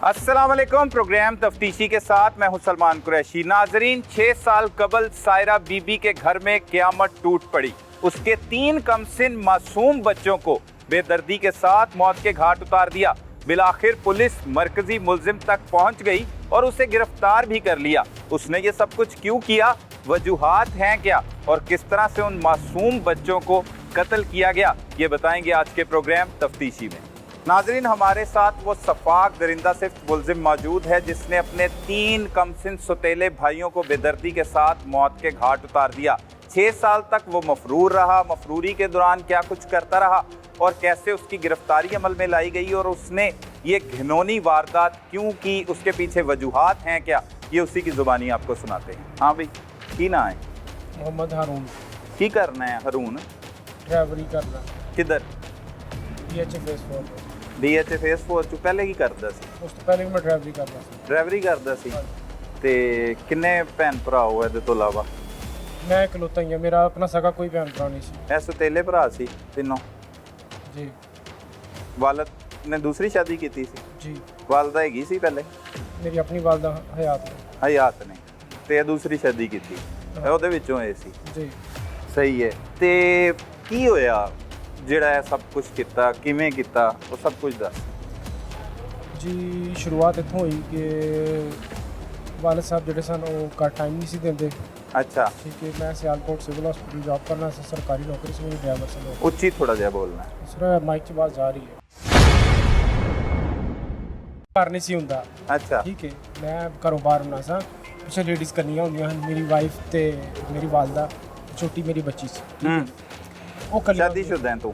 अस्सलाम वालेकुम। प्रोग्राम तफ्तीशी के साथ मैं हूं सलमान कुरैशी। नाजरीन, 6 साल कबल सायरा बीबी के घर में क़यामत टूट पड़ी। उसके 3 कमसिन मासूम बच्चों को बेदर्दी के साथ मौत के घाट उतार दिया। बिलाखिर पुलिस मरकजी मुलजिम तक पहुंच गई और उसे गिरफ्तार भी कर लिया। उसने ये सब कुछ क्यों किया, वजूहात हैं क्या और किस तरह से उन मासूम बच्चों को कत्ल किया गया, ये बताएंगे आज के प्रोग्राम तफ्तीशी में। नाजरीन, हमारे साथ वो सफाक दरिंदा सिर्फ मुलजिम मौजूद है जिसने अपने 3 कमसिन सौतेले भाइयों को बेदर्दी के साथ मौत के घाट उतार दिया। 6 साल तक वो मफरूर रहा। मफरूरी के दौरान क्या कुछ करता रहा और कैसे उसकी गिरफ्तारी अमल में लाई गई और उसने ये घिनौनी वारदात क्यों की, उसके पीछे वजूहात हैं क्या, ये उसी की ज़ुबानी आपको सुनाते हैं। हाँ भाई, की ना है? मोहम्मद हारून। की करना है हारून? ड्राइवरी करना। किधर? DH फेस 4 DH फेस 4 ਚ ਪਹਿਲੇ ਕੀ ਕਰਦਾ ਸੀ? ਉਸ ਤੋਂ ਪਹਿਲੇ ਮੈਂ ਡਰਾਈਵਰੀ ਕਰਦਾ ਸੀ। ਡਰਾਈਵਰੀ ਕਰਦਾ ਸੀ ਤੇ ਕਿੰਨੇ ਭੈਣ ਭਰਾ ਹੋ ਇਹਦੇ ਤੋਂ ਇਲਾਵਾ? ਮੈਂ ਇਕਲੌਤਾ ਹੀ ਹਾਂ, ਮੇਰਾ ਆਪਣਾ ਸਗਾ ਕੋਈ ਭੈਣ ਭਰਾ ਨਹੀਂ ਸੀ। ਇਹ ਸੌਤੇਲੇ ਭਰਾ ਸੀ ਤਿੰਨੋਂ? ਜੀ ਵਾਲਦ ਨੇ ਦੂਸਰੀ ਸ਼ਾਦੀ ਕੀਤੀ ਸੀ? ਜੀ। ਵਾਲਦਾ ਹੈਗੀ ਸੀ ਪਹਿਲੇ? ਮੇਰੀ ਆਪਣੀ ਵਾਲਦਾ ਹਯਾਤ ਹੈ। ਹਯਾਤ ਨੇ ਤੇ ਇਹ ਦੂਸਰੀ ਸ਼ਾਦੀ ਕੀਤੀ, ਉਹਦੇ ਵਿੱਚੋਂ ਇਹ ਸੀ। ਜੀ ਸਹੀ ਹੈ। ਤੇ ਕੀ ਹੋਇਆ ਜਿਹੜਾ ਇਹ ਸਭ ਕੁਝ ਕੀਤਾ, ਕਿਵੇਂ ਕੀਤਾ, ਉਹ ਸਭ ਕੁਝ ਦੱਸ। ਜੀ ਸ਼ੁਰੂਆਤ ਇੱਥੋਂ ਹੋਈ ਕਿ ਵਾਲਦ ਸਾਹਿਬ ਜਿਹੜੇ ਸਨ ਉਹ ਘੱਟ ਟਾਈਮ ਨਹੀਂ ਸੀ ਦਿੰਦੇ। ਅੱਛਾ, ਠੀਕ ਹੈ। ਮੈਂ ਸਿਆਲਕੋਟ ਸਿਵਲ ਹਸਪੀਟਲ ਜੌਬ ਕਰਨਾ ਸੀ, ਸਰਕਾਰੀ ਨੌਕਰੀ ਸੀ ਮੇਰੀ ਡਰਾਈਵਰ ਸੀ। ਉੱਚੀ ਥੋੜਾ ਜਿਹਾ ਬੋਲਣਾ। ਸਰ ਮਾਈਕ 'ਚ ਆਵਾਜ਼ ਆ ਰਹੀ ਹੈ। ਘਰ ਨਹੀਂ ਸੀ ਹੁੰਦਾ। ਅੱਛਾ, ਠੀਕ ਹੈ। ਮੈਂ ਘਰੋਂ ਬਾਹਰ ਹੁੰਦਾ ਸਾਂ, ਪਿੱਛੇ ਲੇਡੀਜ਼ ਕਰਨੀਆਂ ਹੁੰਦੀਆਂ ਹਨ। ਮੇਰੀ ਵਾਈਫ ਤੇ ਮੇਰੀ ਵਾਲਦਾ, ਛੋਟੀ ਮੇਰੀ ਬੱਚੀ ਸੀ। ਉਹ ਕੱਲੀ ਸ਼ਾਦੀशुदा ਹੈ ਤੂੰ?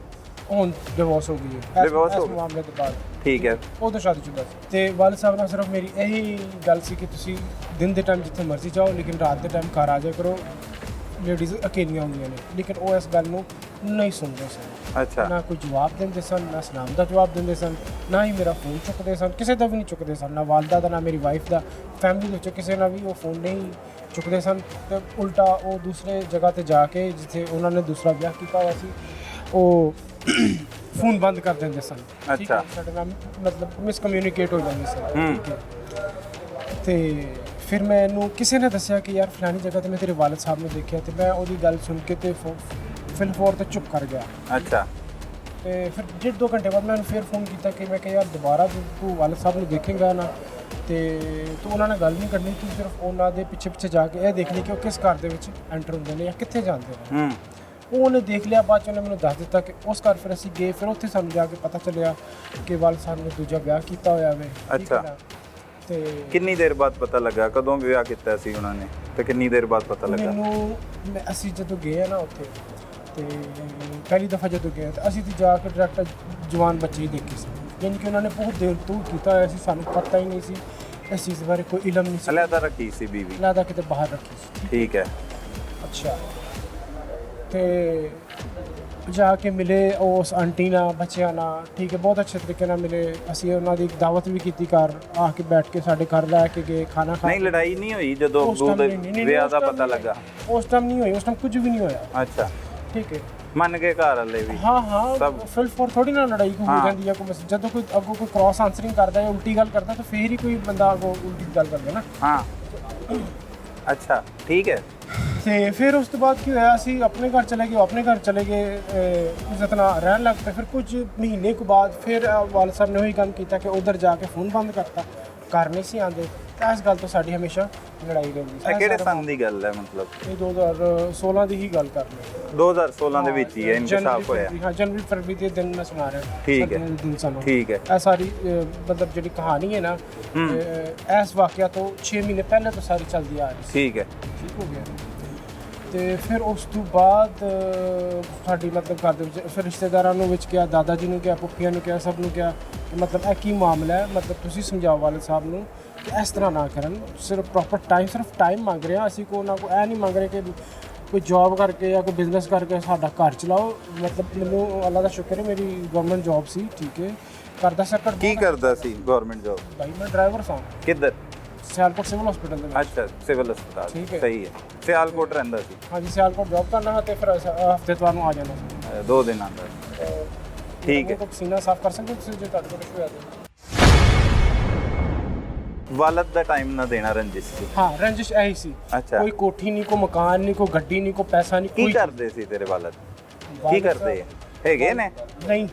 ਹੁਣ ਡਿਵੋਰਸ ਹੋ ਗਈ ਹੈ। Divorce ਹੋ ਗਈ। ਮਾਮਲੇ ਤੋਂ ਬਾਅਦ ਠੀਕ ਹੈ। ਉਦੋਂ ਸ਼ਾਦੀशुदा ਸੀ ਤੇ ਵਾਲਦ ਸਾਹਿਬ ਨਾਲ ਸਿਰਫ ਮੇਰੀ ਇਹੀ ਗੱਲ ਸੀ ਕਿ ਤੁਸੀਂ ਦਿਨ ਦੇ ਟਾਈਮ ਜਿੱਥੇ ਮਰਜ਼ੀ ਜਾਓ ਲੇਕਿਨ ਰਾਤ ਦੇ ਟਾਈਮ ਘਰ ਆ ਜਾਇਆ ਕਰੋ, ਲੇਡੀਜ਼ ਅਕੇਲੀਆਂ ਹੁੰਦੀਆਂ ਨੇ। ਲੇਕਿਨ ਉਹ ਇਸ ਗੱਲ ਨੂੰ ਨਹੀਂ ਸੁਣਦੇ ਸਨ। ਅੱਛਾ, ਨਾ ਕੋਈ ਜਵਾਬ ਦਿੰਦੇ ਸਨ, ਨਾ ਸਲਾਮ ਦਾ ਜਵਾਬ ਦਿੰਦੇ ਸਨ, ਨਾ ਹੀ ਮੇਰਾ ਫੋਨ ਚੁੱਕਦੇ ਸਨ। ਕਿਸੇ ਦਾ ਵੀ ਨਹੀਂ ਚੁੱਕਦੇ ਸਨ, ਨਾ ਵਾਲਦਾ ਦਾ, ਨਾ ਮੇਰੀ ਵਾਈਫ ਦਾ। ਫੈਮਿਲੀ ਦੇ ਵਿੱਚੋਂ ਕਿਸੇ ਨਾਲ ਵੀ ਉਹ ਫੋਨ ਨਹੀਂ ਚੁੱਕਦੇ ਸਨ। ਤੇ ਉਲਟਾ ਉਹ ਦੂਸਰੇ ਜਗ੍ਹਾ ਤੇ ਜਾ ਕੇ ਜਿੱਥੇ ਉਹਨਾਂ ਨੇ ਦੂਸਰਾ ਵਿਆਹ ਕੀਤਾ ਹੋਇਆ ਸੀ ਉਹ ਫੋਨ ਬੰਦ ਕਰ ਦਿੰਦੇ ਸਨ। ਠੀਕ ਹੈ। ਸਾਡੇ ਨਾਲ ਮਤਲਬ ਮਿਸਕਮਿਊਨੀਕੇਟ ਹੋ ਜਾਂਦੀ ਸੀ। ਠੀਕ ਹੈ। ਤੇ ਫਿਰ ਮੈਨੂੰ ਕਿਸੇ ਨੇ ਦੱਸਿਆ ਕਿ ਯਾਰ ਫਲਾਣੀ ਜਗ੍ਹਾ ਤੇ ਮੈਂ ਤੇਰੇ ਵਾਲਦ ਸਾਹਿਬ ਨੂੰ ਦੇਖਿਆ ਤੇ ਮੈਂ ਉਹਦੀ ਗੱਲ ਸੁਣ ਕੇ ਤੇ ਫਿਲਫੋਰ ਤੇ ਚੁੱਪ ਕਰ ਗਿਆ। ਅੱਛਾ। ਤੇ ਫਿਰ 1.5-2 ਘੰਟੇ ਬਾਅਦ ਮੈਂ ਉਹਨੂੰ ਫਿਰ ਫੋਨ ਕੀਤਾ ਕਿ ਮੈਂ ਕਿਹਾ ਯਾਰ ਦੁਬਾਰਾ ਤੂੰ ਵਾਲਦ ਸਾਹਿਬ ਨੂੰ ਦੇਖੇਂਗਾ ਨਾ ਤੇ ਤੂੰ ਉਹਨਾਂ ਨਾਲ ਗੱਲ ਨਹੀਂ ਕਰਨੀ, ਤੂੰ ਸਿਰਫ ਉਹਨਾਂ ਦੇ ਪਿੱਛੇ ਜਾ ਕੇ ਇਹ ਦੇਖ ਲਈ ਕਿ ਉਹ ਕਿਸ ਘਰ ਦੇ ਵਿੱਚ ਐਂਟਰ ਹੁੰਦੇ ਨੇ ਜਾਂ ਕਿੱਥੇ ਜਾਂਦੇ ਨੇ। ਉਹਨੇ ਦੇਖ ਲਿਆ। ਬਾਅਦ 'ਚ ਉਹਨੇ ਮੈਨੂੰ ਦੱਸ ਦਿੱਤਾ ਕਿ ਉਸ ਘਰ ਫਿਰ ਅਸੀਂ ਗਏ। ਫਿਰ ਉੱਥੇ ਸਾਨੂੰ ਜਾ ਕੇ ਪਤਾ ਚੱਲਿਆ ਕਿ ਵਾਲਦ ਸਾਹਿਬ ਨੇ ਦੂਜਾ ਵਿਆਹ ਕੀਤਾ ਹੋਇਆ ਵੇ। ਅੱਛਾ। ਤੇ ਕਿੰਨੀ ਦੇਰ ਬਾਅਦ ਪਤਾ ਲੱਗਾ? ਕਦੋਂ ਵਿਆਹ ਕੀਤਾ ਸੀ ਉਹਨਾਂ ਨੇ ਤੇ ਕਿੰਨੀ ਦੇਰ ਬਾਅਦ ਪਤਾ ਲੱਗਾ? ਮੈਨੂੰ ਅਸੀਂ ਜਦੋਂ ਗਏ ਆ ਨਾ ਉੱਥੇ ਤੇ ਪਹਿਲੀ ਦਫਾ ਜਦੋਂ ਗਏ ਤਾਂ ਅਸੀਂ ਤੇ ਜਾ ਕੇ ਡਾਇਰੈਕਟ ਜਵਾਨ ਬੱਚੇ ਹੀ ਦੇਖੇ ਸੀ। ਯਾਨੀ ਕਿ ਉਹਨਾਂ ਨੇ ਬਹੁਤ ਦੇਰ ਤੋਂ ਕੀਤਾ ਹੋਇਆ ਸੀ, ਸਾਨੂੰ ਪਤਾ ਹੀ ਨਹੀਂ ਸੀ ਇਸ ਚੀਜ਼ ਬਾਰੇ, ਕੋਈ ਇਲਮ ਨਹੀਂ ਸੀ। ਅਲੱਗਾ ਰੱਖੀ ਸੀ ਬੀਵੀ? ਅਲੱਗਾ ਕਿਤੇ ਬਾਹਰ ਰੱਖੀ ਸੀ। ਠੀਕ ਹੈ। ਅੱਛਾ। ਤੇ ਜਾ ਕੇ ਮਿਲੇ ਉਸ ਆਂਟੀ ਨਾਲ, ਬੱਚਿਆਂ ਨਾਲ। ਠੀਕ ਹੈ, ਬਹੁਤ ਅੱਛੇ ਤਰੀਕੇ ਨਾਲ ਮਿਲੇ। ਅਸੀਂ ਉਹਨਾਂ ਦੀ ਦਾਵਤ ਵੀ ਕੀਤੀ, ਘਰ ਆ ਕੇ ਬੈਠ ਕੇ ਸਾਡੇ ਘਰ ਲੈ ਕੇ ਗਏ, ਖਾਣਾ ਖਾ। ਨਹੀਂ, ਲੜਾਈ ਨਹੀਂ ਹੋਈ ਜਦੋਂ ਅਬਦੂ ਦੇ ਵਿਆਹ ਦਾ ਪਤਾ ਲੱਗਾ? ਉਸ ਟਾਈਮ ਨਹੀਂ ਹੋਈ, ਉਸ ਟਾਈਮ ਕੁਝ ਵੀ ਨਹੀਂ ਹੋਇਆ। ਅੱਛਾ, ਠੀਕ ਹੈ। ਮੰਨ ਗਏ ਘਰ ਵਾਲੇ ਵੀ? ਹਾਂ, ਫਿਲਫੋਰ ਥੋੜੀ ਨਾ ਲੜਾਈ ਹੋ ਜਾਂਦੀ ਹੈ। ਕੋਈ ਜਦੋਂ ਕੋਈ ਅੱਗੋਂ ਕੋਈ ਕ੍ਰਾਸ ਆਂਸਰਿੰਗ ਕਰਦਾ ਜਾਂ ਉਲਟੀ ਗੱਲ ਕਰਦਾ ਤਾਂ ਫੇਰ ਹੀ ਕੋਈ ਬੰਦਾ ਅੱਗੋਂ ਉਲਟੀ ਗੱਲ ਕਰਦਾ ਨਾ। ਹਾਂ। ਅੱਛਾ, ਠੀਕ ਹੈ। ਤੇ ਫਿਰ ਉਸ ਤੋਂ ਬਾਅਦ ਕੀ ਹੋਇਆ, ਅਸੀਂ ਆਪਣੇ ਘਰ ਚਲੇ ਗਏ, ਆਪਣੇ ਘਰ ਚਲੇ ਗਏ, ਇੱਜ਼ਤ ਨਾਲ ਰਹਿਣ ਲੱਗ ਪਏ। ਫਿਰ ਕੁਝ ਮਹੀਨੇ ਕੁ ਬਾਅਦ ਫਿਰ ਵਾਲਦ ਸਾਹਿਬ ਨੇ ਉਹੀ ਕੰਮ ਕੀਤਾ ਕਿ ਉੱਧਰ ਜਾ ਕੇ ਫੋਨ ਬੰਦ ਕਰਤਾ, ਘਰ ਨਹੀਂ ਸੀ ਆਉਂਦੇ। ਤਾਂ ਇਸ ਗੱਲ ਤੋਂ ਸਾਡੀ ਹਮੇਸ਼ਾ ਲੜਾਈ ਰਹਿੰਦੀ ਸੀ। ਇਹ ਕਿਹੜੇ ਸੰਨ ਦੀ ਗੱਲ ਹੈ? ਮਤਲਬ ਇਹ 2016 ਦੀ ਹੀ ਗੱਲ ਕਰ ਰਹੇ। 2016 ਦੇ ਵਿੱਚ ਹੀ ਹੈ ਇਨਕਸ਼ਾਫ ਹੋਇਆ? ਹਾਂ, ਜਨਵਰੀ ਫਰਵਰੀ ਦੇ ਦਿਨ ਮੈਂ ਸੁਣਾ ਰਿਹਾ। ਠੀਕ ਹੈ, ਠੀਕ ਹੈ। ਇਹ ਸਾਰੀ ਮਤਲਬ ਜਿਹੜੀ ਕਹਾਣੀ ਹੈ ਨਾ, ਇਸ ਵਾਕਿਆ ਤੋਂ 6 ਮਹੀਨੇ ਪਹਿਲੇ ਤੋਂ ਸਾਰੀ ਚੱਲਦੀ ਆ ਰਹੀ ਸੀ। ਠੀਕ ਹੈ। ਠੀਕ ਹੋ ਗਿਆ। ਤੇ ਫਿਰ ਉਸ ਤੋਂ ਬਾਅਦ ਸਾਡੀ ਮਤਲਬ ਘਰ ਦੇ ਵਿੱਚ ਫਿਰ ਰਿਸ਼ਤੇਦਾਰਾਂ ਨੂੰ ਵਿੱਚ ਕਿਹਾ, ਦਾਦਾ ਜੀ ਨੂੰ ਕਿਹਾ, ਪੁੱਫੀਆਂ ਨੂੰ ਕਿਹਾ, ਸਭ ਨੂੰ ਕਿਹਾ ਕਿ ਮਤਲਬ ਇਹ ਕੀ ਮਾਮਲਾ ਹੈ, ਮਤਲਬ ਤੁਸੀਂ ਸਮਝਾਓ ਵਾਲਦ ਸਾਹਿਬ ਨੂੰ ਕਿ ਇਸ ਤਰ੍ਹਾਂ ਨਾ ਕਰਨ। ਸਿਰਫ ਪ੍ਰੋਪਰ ਟਾਈਮ, ਸਿਰਫ ਟਾਈਮ ਮੰਗ ਰਹੇ ਹਾਂ ਅਸੀਂ, ਕੋਈ ਨਾ ਕੋਈ ਇਹ ਨਹੀਂ ਮੰਗ ਰਹੇ ਕਿ ਕੋਈ ਜੌਬ ਕਰਕੇ ਜਾਂ ਕੋਈ ਬਿਜ਼ਨਸ ਕਰਕੇ ਸਾਡਾ ਘਰ ਚਲਾਓ। ਮਤਲਬ ਮੈਨੂੰ ਅੱਲਾ ਦਾ ਸ਼ੁਕਰ ਹੈ ਮੇਰੀ ਗਵਰਨਮੈਂਟ ਜੌਬ ਸੀ। ਠੀਕ ਹੈ। ਘਰ ਦਾ ਸਰਕਟ ਕੀ ਕਰਦਾ ਸੀ ਗਵਰਨਮੈਂਟ ਜੌਬ? ਭਾਈ ਮੈਂ ਡਰਾਈਵਰ ਸਾਂ। ਕਿੱਧਰ? ਸਿਆਲਕੋਟ ਸਿਵਲ ਹਸਪੀਟਲ ਦੇ ਵਿੱਚ। ਅੱਛਾ, ਸਿਵਲ ਹਸਪਤਾਲ। ਠੀਕ ਹੈ। ਸਹੀ ਹੈ। ਸਿਆਲਕੋਟ ਰਹਿੰਦਾ ਸੀ? ਹਾਂਜੀ, ਸਿਆਲਕੋਟ ਜੌਬ ਕਰਨਾ ਤੇ ਫਿਰ ਹਫਤੇ ਤੋਂ ਆ ਜਾਣਾ ਸੀ। 2 ਦਿਨ ਆਉਂਦਾ। ਠੀਕ ਹੈ। ਪਸੀਨਾ ਸਾਫ਼ ਕਰ ਸਕਦੇ ਤੁਸੀਂ ਜੇ ਤੁਹਾਡੇ ਕੋਲ ਇਸ਼ੂ ਹੈ? ਵਾਲਦ ਦਾ ਟਾਈਮ ਨਾ ਦੇਣਾ ਰੰਜਿਸ਼ ਸੀ। ਹਾਂ ਰੰਜਿਸ਼ ਇਹੀ ਸੀ। ਅੱਛਾ। ਕੋਈ ਕੋਠੀ ਨਹੀਂ, ਕੋਈ ਮਕਾਨ ਨਹੀਂ, ਕੋਈ ਗੱਡੀ ਨਹੀਂ, ਕੋਈ ਪੈਸਾ ਨਹੀਂ। ਕੀ ਕਰਦੇ ਸੀ ਤੇਰੇ ਵਾਲਦ? ਕੀ ਕਰਦੇ ਹੈਗੇ ਨੇ? ਨਹੀਂ,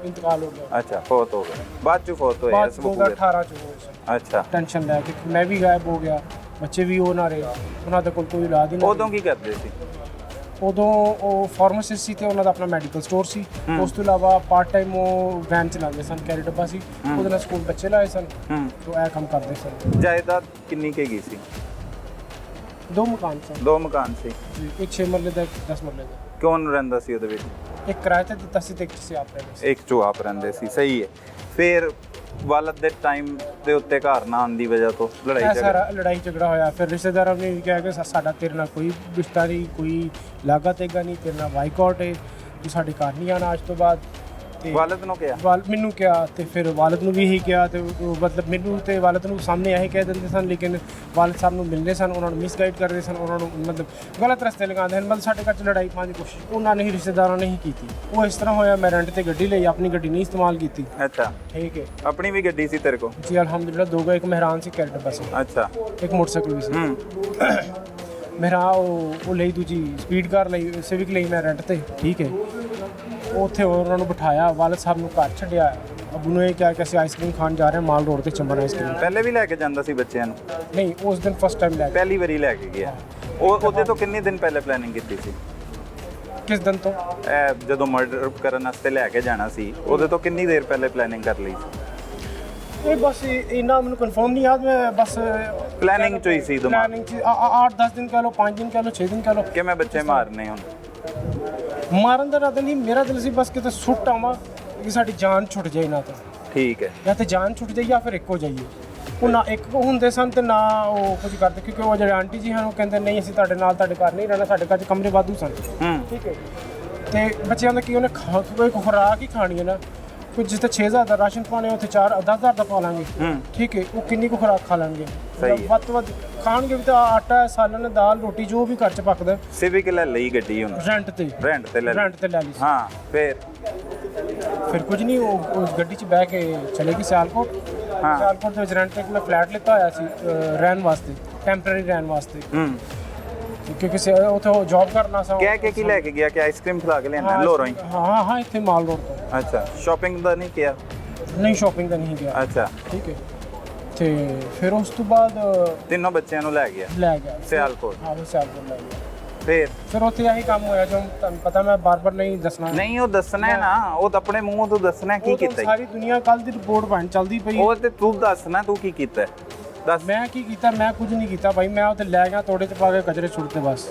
ਇੰਤਕਾਲ ਹੋ ਗਿਆ। ਅੱਛਾ, ਫੌਤ ਹੋ ਗਏ। ਬਾਅਦ ਚ ਫੌਤ ਹੋਏ ਬਾਅਦ ਇਸ 2018 ਚ ਹੋਏ ਸੀ। ਅੱਛਾ। ਟੈਨਸ਼ਨ ਲੈ ਕੇ ਮੈਂ ਵੀ ਗਾਇਬ ਹੋ ਗਿਆ, ਬੱਚੇ ਵੀ ਉਹ ਨਾ ਰਹੇ, ਉਹਨਾਂ ਦੇ ਕੋਲ ਕੋਈ ਇਲਾਜ ਹੀ ਨਹੀਂ। ਉਦੋਂ ਕੀ ਕਰਦੇ ਸੀ? ਉਦੋਂ ਉਹ ਫਾਰਮਾਸਿਸਟ ਸੀ ਤੇ ਉਹਨਾਂ ਦਾ ਆਪਣਾ ਮੈਡੀਕਲ ਸਟੋਰ ਸੀ। ਉਸ ਤੋਂ ਇਲਾਵਾ ਪਾਰਟ ਟਾਈਮ ਉਹ ਵੈਨ ਚਲਾਉਂਦੇ ਸਨ, ਕੈਰੀ ਡੱਬਾ ਸੀ, ਉਹਦੇ ਨਾਲ ਸਕੂਲ ਬੱਚੇ ਲਾਏ ਸਨ, ਤੋਂ ਇਹ ਕੰਮ ਕਰਦੇ ਸਨ। ਜਾਇਦਾਦ ਕਿੰਨੀ ਕੇਗੀ ਸੀ? 2 ਮਕਾਨ ਸਨ। 2 ਮਕਾਨ ਸੀ ਜੀ, ਇੱਕ 6 ਮਰਲੇ ਦਾ, ਇੱਕ 10 ਮਰਲੇ ਦਾ। ਕੌਣ ਰਹਿੰਦਾ ਸੀ ਉਹਦੇ ਵਿੱਚ? ਇੱਕ ਕਿਰਾਏ ਤੇ ਦਿੱਤਾ ਸੀ ਤੇ ਇੱਕ ਸੀ ਆਪ ਰਹਿੰਦੇ ਸੀ। ਇੱਕ ਚੋ ਆਪ ਰਹਿੰਦੇ ਸੀ। ਸਹੀ ਹੈ। ਫਿਰ ਵਾਲਦ ਦੇ ਟਾਈਮ ਦੇ ਉੱਤੇ ਘਰ ਨਾ ਆਉਣ ਦੀ ਵਜ੍ਹਾ ਤੋਂ ਲੜਾਈ ਇਹ ਝਗੜਾ? ਸਾਰਾ ਲੜਾਈ ਝਗੜਾ ਹੋਇਆ। ਫਿਰ ਰਿਸ਼ਤੇਦਾਰਾਂ ਨੇ ਵੀ ਕਿਹਾ ਕਿ ਸਾਡਾ ਤੇਰੇ ਨਾਲ ਕੋਈ ਰਿਸ਼ਤਾ ਨਹੀਂ, ਕੋਈ ਲਾਗਾ ਤੇਗਾ ਨਹੀਂ, ਤੇਰੇ ਨਾਲ ਬਾਈਕਾਟ ਹੈ, ਤੂੰ ਸਾਡੇ ਘਰ ਨਹੀਂ ਆਉਣਾ ਅੱਜ ਤੋਂ ਬਾਅਦ। ਤੇ ਵਾਲਦ ਨੂੰ ਕਿਹਾ? ਮੈਨੂੰ ਕਿਹਾ ਤੇ ਫਿਰ ਵਾਲਦ ਨੂੰ ਵੀ ਇਹੀ ਕਿਹਾ ਤੇ ਉਹ ਮਤਲਬ ਮੈਨੂੰ ਤੇ ਵਾਲਦ ਨੂੰ ਸਾਹਮਣੇ ਇਹੀ ਕਹਿ ਦਿੰਦੇ ਸਨ, ਲੇਕਿਨ ਵਾਲਦ ਸਾਹਿਬ ਨੂੰ ਮਿਲਦੇ ਸਨ, ਉਹਨਾਂ ਨੂੰ ਮਿਸਗਾਈਡ ਕਰਦੇ ਸਨ, ਉਹਨਾਂ ਨੂੰ ਮਤਲਬ ਗਲਤ ਰਸਤੇ ਲਗਾਉਂਦੇ ਹਨ। ਮਤਲਬ ਸਾਡੇ ਘਰ 'ਚ ਲੜਾਈ ਪਾਉਣ ਦੀ ਕੋਸ਼ਿਸ਼ ਉਹਨਾਂ ਨੇ ਹੀ, ਰਿਸ਼ਤੇਦਾਰਾਂ ਨੇ ਹੀ ਕੀਤੀ। ਉਹ ਇਸ ਤਰ੍ਹਾਂ ਹੋਇਆ, ਮੈਂ ਰੈਂਟ ਤੇ ਗੱਡੀ ਲਈ, ਆਪਣੀ ਗੱਡੀ ਨਹੀਂ ਇਸਤੇਮਾਲ ਕੀਤੀ। ਅੱਛਾ, ਠੀਕ ਹੈ। ਆਪਣੀ ਵੀ ਗੱਡੀ ਸੀ ਤੇਰੇ ਕੋਲ? ਜੀ ਅਲਹਮਦੁਲਿल्लाह, 2 ਗਏ, ਇੱਕ ਮਹਿਰਾਨ ਸੀ, ਕੈਰੀ ਡੱਬਾ ਸੀ। ਅੱਛਾ। ਇੱਕ ਮੋਟਰਸਾਈਕਲ ਵੀ ਸੀ। ਮੇਰਾ ਉਹ ਲਈ ਦੂਜੀ ਸਪੀਡ ਕਾਰ ਲਈ, ਸਿਵਿਕ ਲਈ ਮੈਂ ਰੈਂਟ ਤੇ। ਠੀਕ ਹੈ। ਉੱਥੇ ਉਹਨਾਂ ਨੂੰ ਬਿਠਾਇਆ, ਵਾਲਦ ਸਾਹਿਬ ਨੂੰ ਘਰ ਛੱਡਿਆ, ਅਬੂ ਨੂੰ ਇਹ ਕਿਹਾ ਕਿ ਅਸੀਂ ਆਈਸਕ੍ਰੀਮ ਖਾਣ ਜਾ ਰਹੇ ਹਾਂ ਮਾਲ ਰੋਡ ਤੇ, ਚੰਬਨ ਆਈਸਕ੍ਰੀਮ। ਪਹਿਲੇ ਵੀ ਲੈ ਕੇ ਜਾਂਦਾ ਸੀ ਬੱਚਿਆਂ ਨੂੰ? ਨਹੀਂ, ਉਸ ਦਿਨ ਫਸਟ ਟਾਈਮ ਲੈ ਕੇ। ਪਹਿਲੀ ਵਾਰੀ ਲੈ ਕੇ ਗਿਆ। ਉਹ ਉਹਦੇ ਤੋਂ ਕਿੰਨੇ ਦਿਨ ਪਹਿਲੇ ਪਲੈਨਿੰਗ ਕੀਤੀ ਸੀ? ਕਿਸ ਦਿਨ ਤੋਂ? ਇਹ ਜਦੋਂ ਮਰਡਰ ਕਰਨ ਵਾਸਤੇ ਲੈ ਕੇ ਜਾਣਾ ਸੀ, ਉਹਦੇ ਤੋਂ ਕਿੰਨੀ ਦੇਰ ਪਹਿਲੇ ਪਲੈਨਿੰਗ ਕਰ ਲਈ ਸੀ? ਇਹ ਬਸ ਇੰਨਾ ਮੈਨੂੰ ਕਨਫਰਮ ਨਹੀਂ ਯਾਦ, ਮੈਂ ਬਸ ਪਲੈਨਿੰਗ ਚ ਹੀ ਸੀ ਦਿਮਾਗ? ਪਲੈਨਿੰਗ 'ਚ 8-10 ਦਿਨ ਕਹ ਲਓ, 5 ਦਿਨ ਕਹ ਲਓ, 6 ਦਿਨ ਕਹ ਲਓ ਕਿ ਮੈਂ ਬੱਚੇ ਮਾਰਨੇ ਹੁਣ। ਮਾਰਨ ਦਾ ਇਰਾਦਾ ਨਹੀਂ, ਮੇਰਾ ਦਿਲ ਸੀ ਬਸ ਕਿਤੇ ਸੁੱਟ ਆਵਾਂ ਕਿ ਸਾਡੀ ਜਾਨ ਛੁੱਟ ਜਾਏ ਨਾ ਤਾਂ। ਠੀਕ ਹੈ। ਜਾਂ ਤੇ ਜਾਨ ਛੁੱਟ ਜਾਏ ਜਾਂ ਫਿਰ ਇੱਕ ਹੋ ਜਾਈਏ। ਉਹ ਨਾ ਇੱਕ ਹੁੰਦੇ ਸਨ ਤੇ ਨਾ ਉਹ ਕੁਝ ਕਰਦੇ, ਕਿਉਂਕਿ ਉਹ ਜਿਹੜੇ ਆਂਟੀ ਜੀ ਹਨ ਉਹ ਕਹਿੰਦੇ ਨਹੀਂ ਅਸੀਂ ਤੁਹਾਡੇ ਨਾਲ, ਤੁਹਾਡੇ ਘਰ ਨਹੀਂ ਰਹਿਣਾ, ਸਾਡੇ ਘਰ 'ਚ ਕਮਰੇ ਵਾਧੂ ਸਨ। ਠੀਕ ਹੈ। ਤੇ ਬੱਚਿਆਂ ਦਾ ਕੀ, ਉਹਨੇ ਕੋਈ ਖੁਰਾਕ ਹੀ ਖਾਣੀ ਹੈ ਨਾ, ਕੋਈ ਜਿੱਥੇ 6000 ਦਾ ਰਾਸ਼ਨ ਪਾਣੇ ਉੱਥੇ 10,000 ਦਾ ਪਾ ਲਾਂਗੇ। ਠੀਕ ਹੈ। ਉਹ ਕਿੰਨੀ ਕੁ ਖੁਰਾਕ ਖਾ ਲੈਣਗੇ? ਵੱਧ ਤੋਂ ਵੱਧ ਖਾਣਗੇ ਵੀ ਤਾਂ ਆਟਾ, ਸਾਲਨ, ਦਾਲ, ਰੋਟੀ ਜੋ ਵੀ ਘਰ 'ਚ ਪੱਕਦਾ। ਸਿਵਿਕ ਲੈ ਲਈ ਗੱਡੀ ਹੁਣ? ਰੈਂਟ ਤੇ ਲੈ ਲਈ ਸੀ। ਹਾਂ। ਫਿਰ ਕੁਝ ਨਹੀਂ, ਉਹ ਗੱਡੀ 'ਚ ਬਹਿ ਕੇ ਚਲੇ ਗਏ ਸਿਆਲਕੋਟ। ਸਿਆਲਕੋਟ ਦੇ ਵਿੱਚ ਰੈਂਟ ਤੇ ਇੱਕ ਮੈਂ ਫਲੈਟ ਲਿੱਤਾ ਹੋਇਆ ਸੀ ਰਹਿਣ ਵਾਸਤੇ, ਟੈਂਪਰੇਰੀ ਰਹਿਣ ਵਾਸਤੇ, ਕਿਉਂਕਿ ਉੱਥੇ ਉਹ ਜੌਬ ਕਰਨਾ ਸੀ। ਕਹਿ ਕੇ ਕੀ ਲੈ ਕੇ ਗਿਆ ਕਿ ਆਈਸਕ੍ਰੀਮ ਖਿਲਾ ਕੇ ਲੈਣਾ ਲੋਰੋਂ ਹੀ? ਹਾਂ, ਇੱਥੇ ਮਾਲ ਰੋਡ ਤੋਂ। ਅੱਛਾ। ਸ਼ਾਪਿੰਗ ਦਾ ਨਹੀਂ ਕਿਹਾ? ਨਹੀਂ, ਸ਼ਾਪਿੰਗ ਦਾ ਨਹੀਂ ਗਿਆ। ਅੱਛਾ। ਠੀਕ ਹੈ। ਤੇ ਫਿਰ ਉਸ ਤੋਂ ਬਾਅਦ ਤਿੰਨੋਂ ਬੱਚਿਆਂ ਨੂੰ ਲੈ ਗਿਆ ਸਿਆਲਕੋਟ? ਹਾਂ, ਸਿਆਲਕੋਟ ਲੈ ਗਿਆ। ਫਿਰ ਉੱਥੇ ਇਹੀ ਕੰਮ ਹੋਇਆ ਜੋ ਤੁਹਾਨੂੰ ਪਤਾ, ਮੈਂ ਬਾਰ-ਬਾਰ ਨਹੀਂ ਦੱਸਣਾ। ਨਹੀਂ, ਉਹ ਦੱਸਣਾ ਹੈ ਨਾ, ਉਹ ਤਾਂ ਆਪਣੇ ਮੂੰਹੋਂ ਤੋਂ ਦੱਸਣਾ ਕੀ ਕੀਤਾ। ਸਾਰੀ ਦੁਨੀਆ ਕੱਲ ਦੀ ਰਿਪੋਰਟ ਬਣ ਚੱਲਦੀ ਪਈ। ਉਹ ਤੇ ਤੂੰ ਦੱਸਣਾ ਤੂੰ ਕੀ ਕੀਤਾ। ਦੱਸ। ਮੈਂ ਕੀ ਕੀਤਾ? ਮੈਂ ਕੁਝ ਨਹੀਂ ਕੀਤਾ ਭਾਈ, ਮੈਂ ਉੱਥੇ ਲੈ ਗਿਆ, ਤੋੜੇ 'ਚ ਪਾ ਕੇ ਕਚਰੇ ਸੁੱਟਤੇ ਬਸ।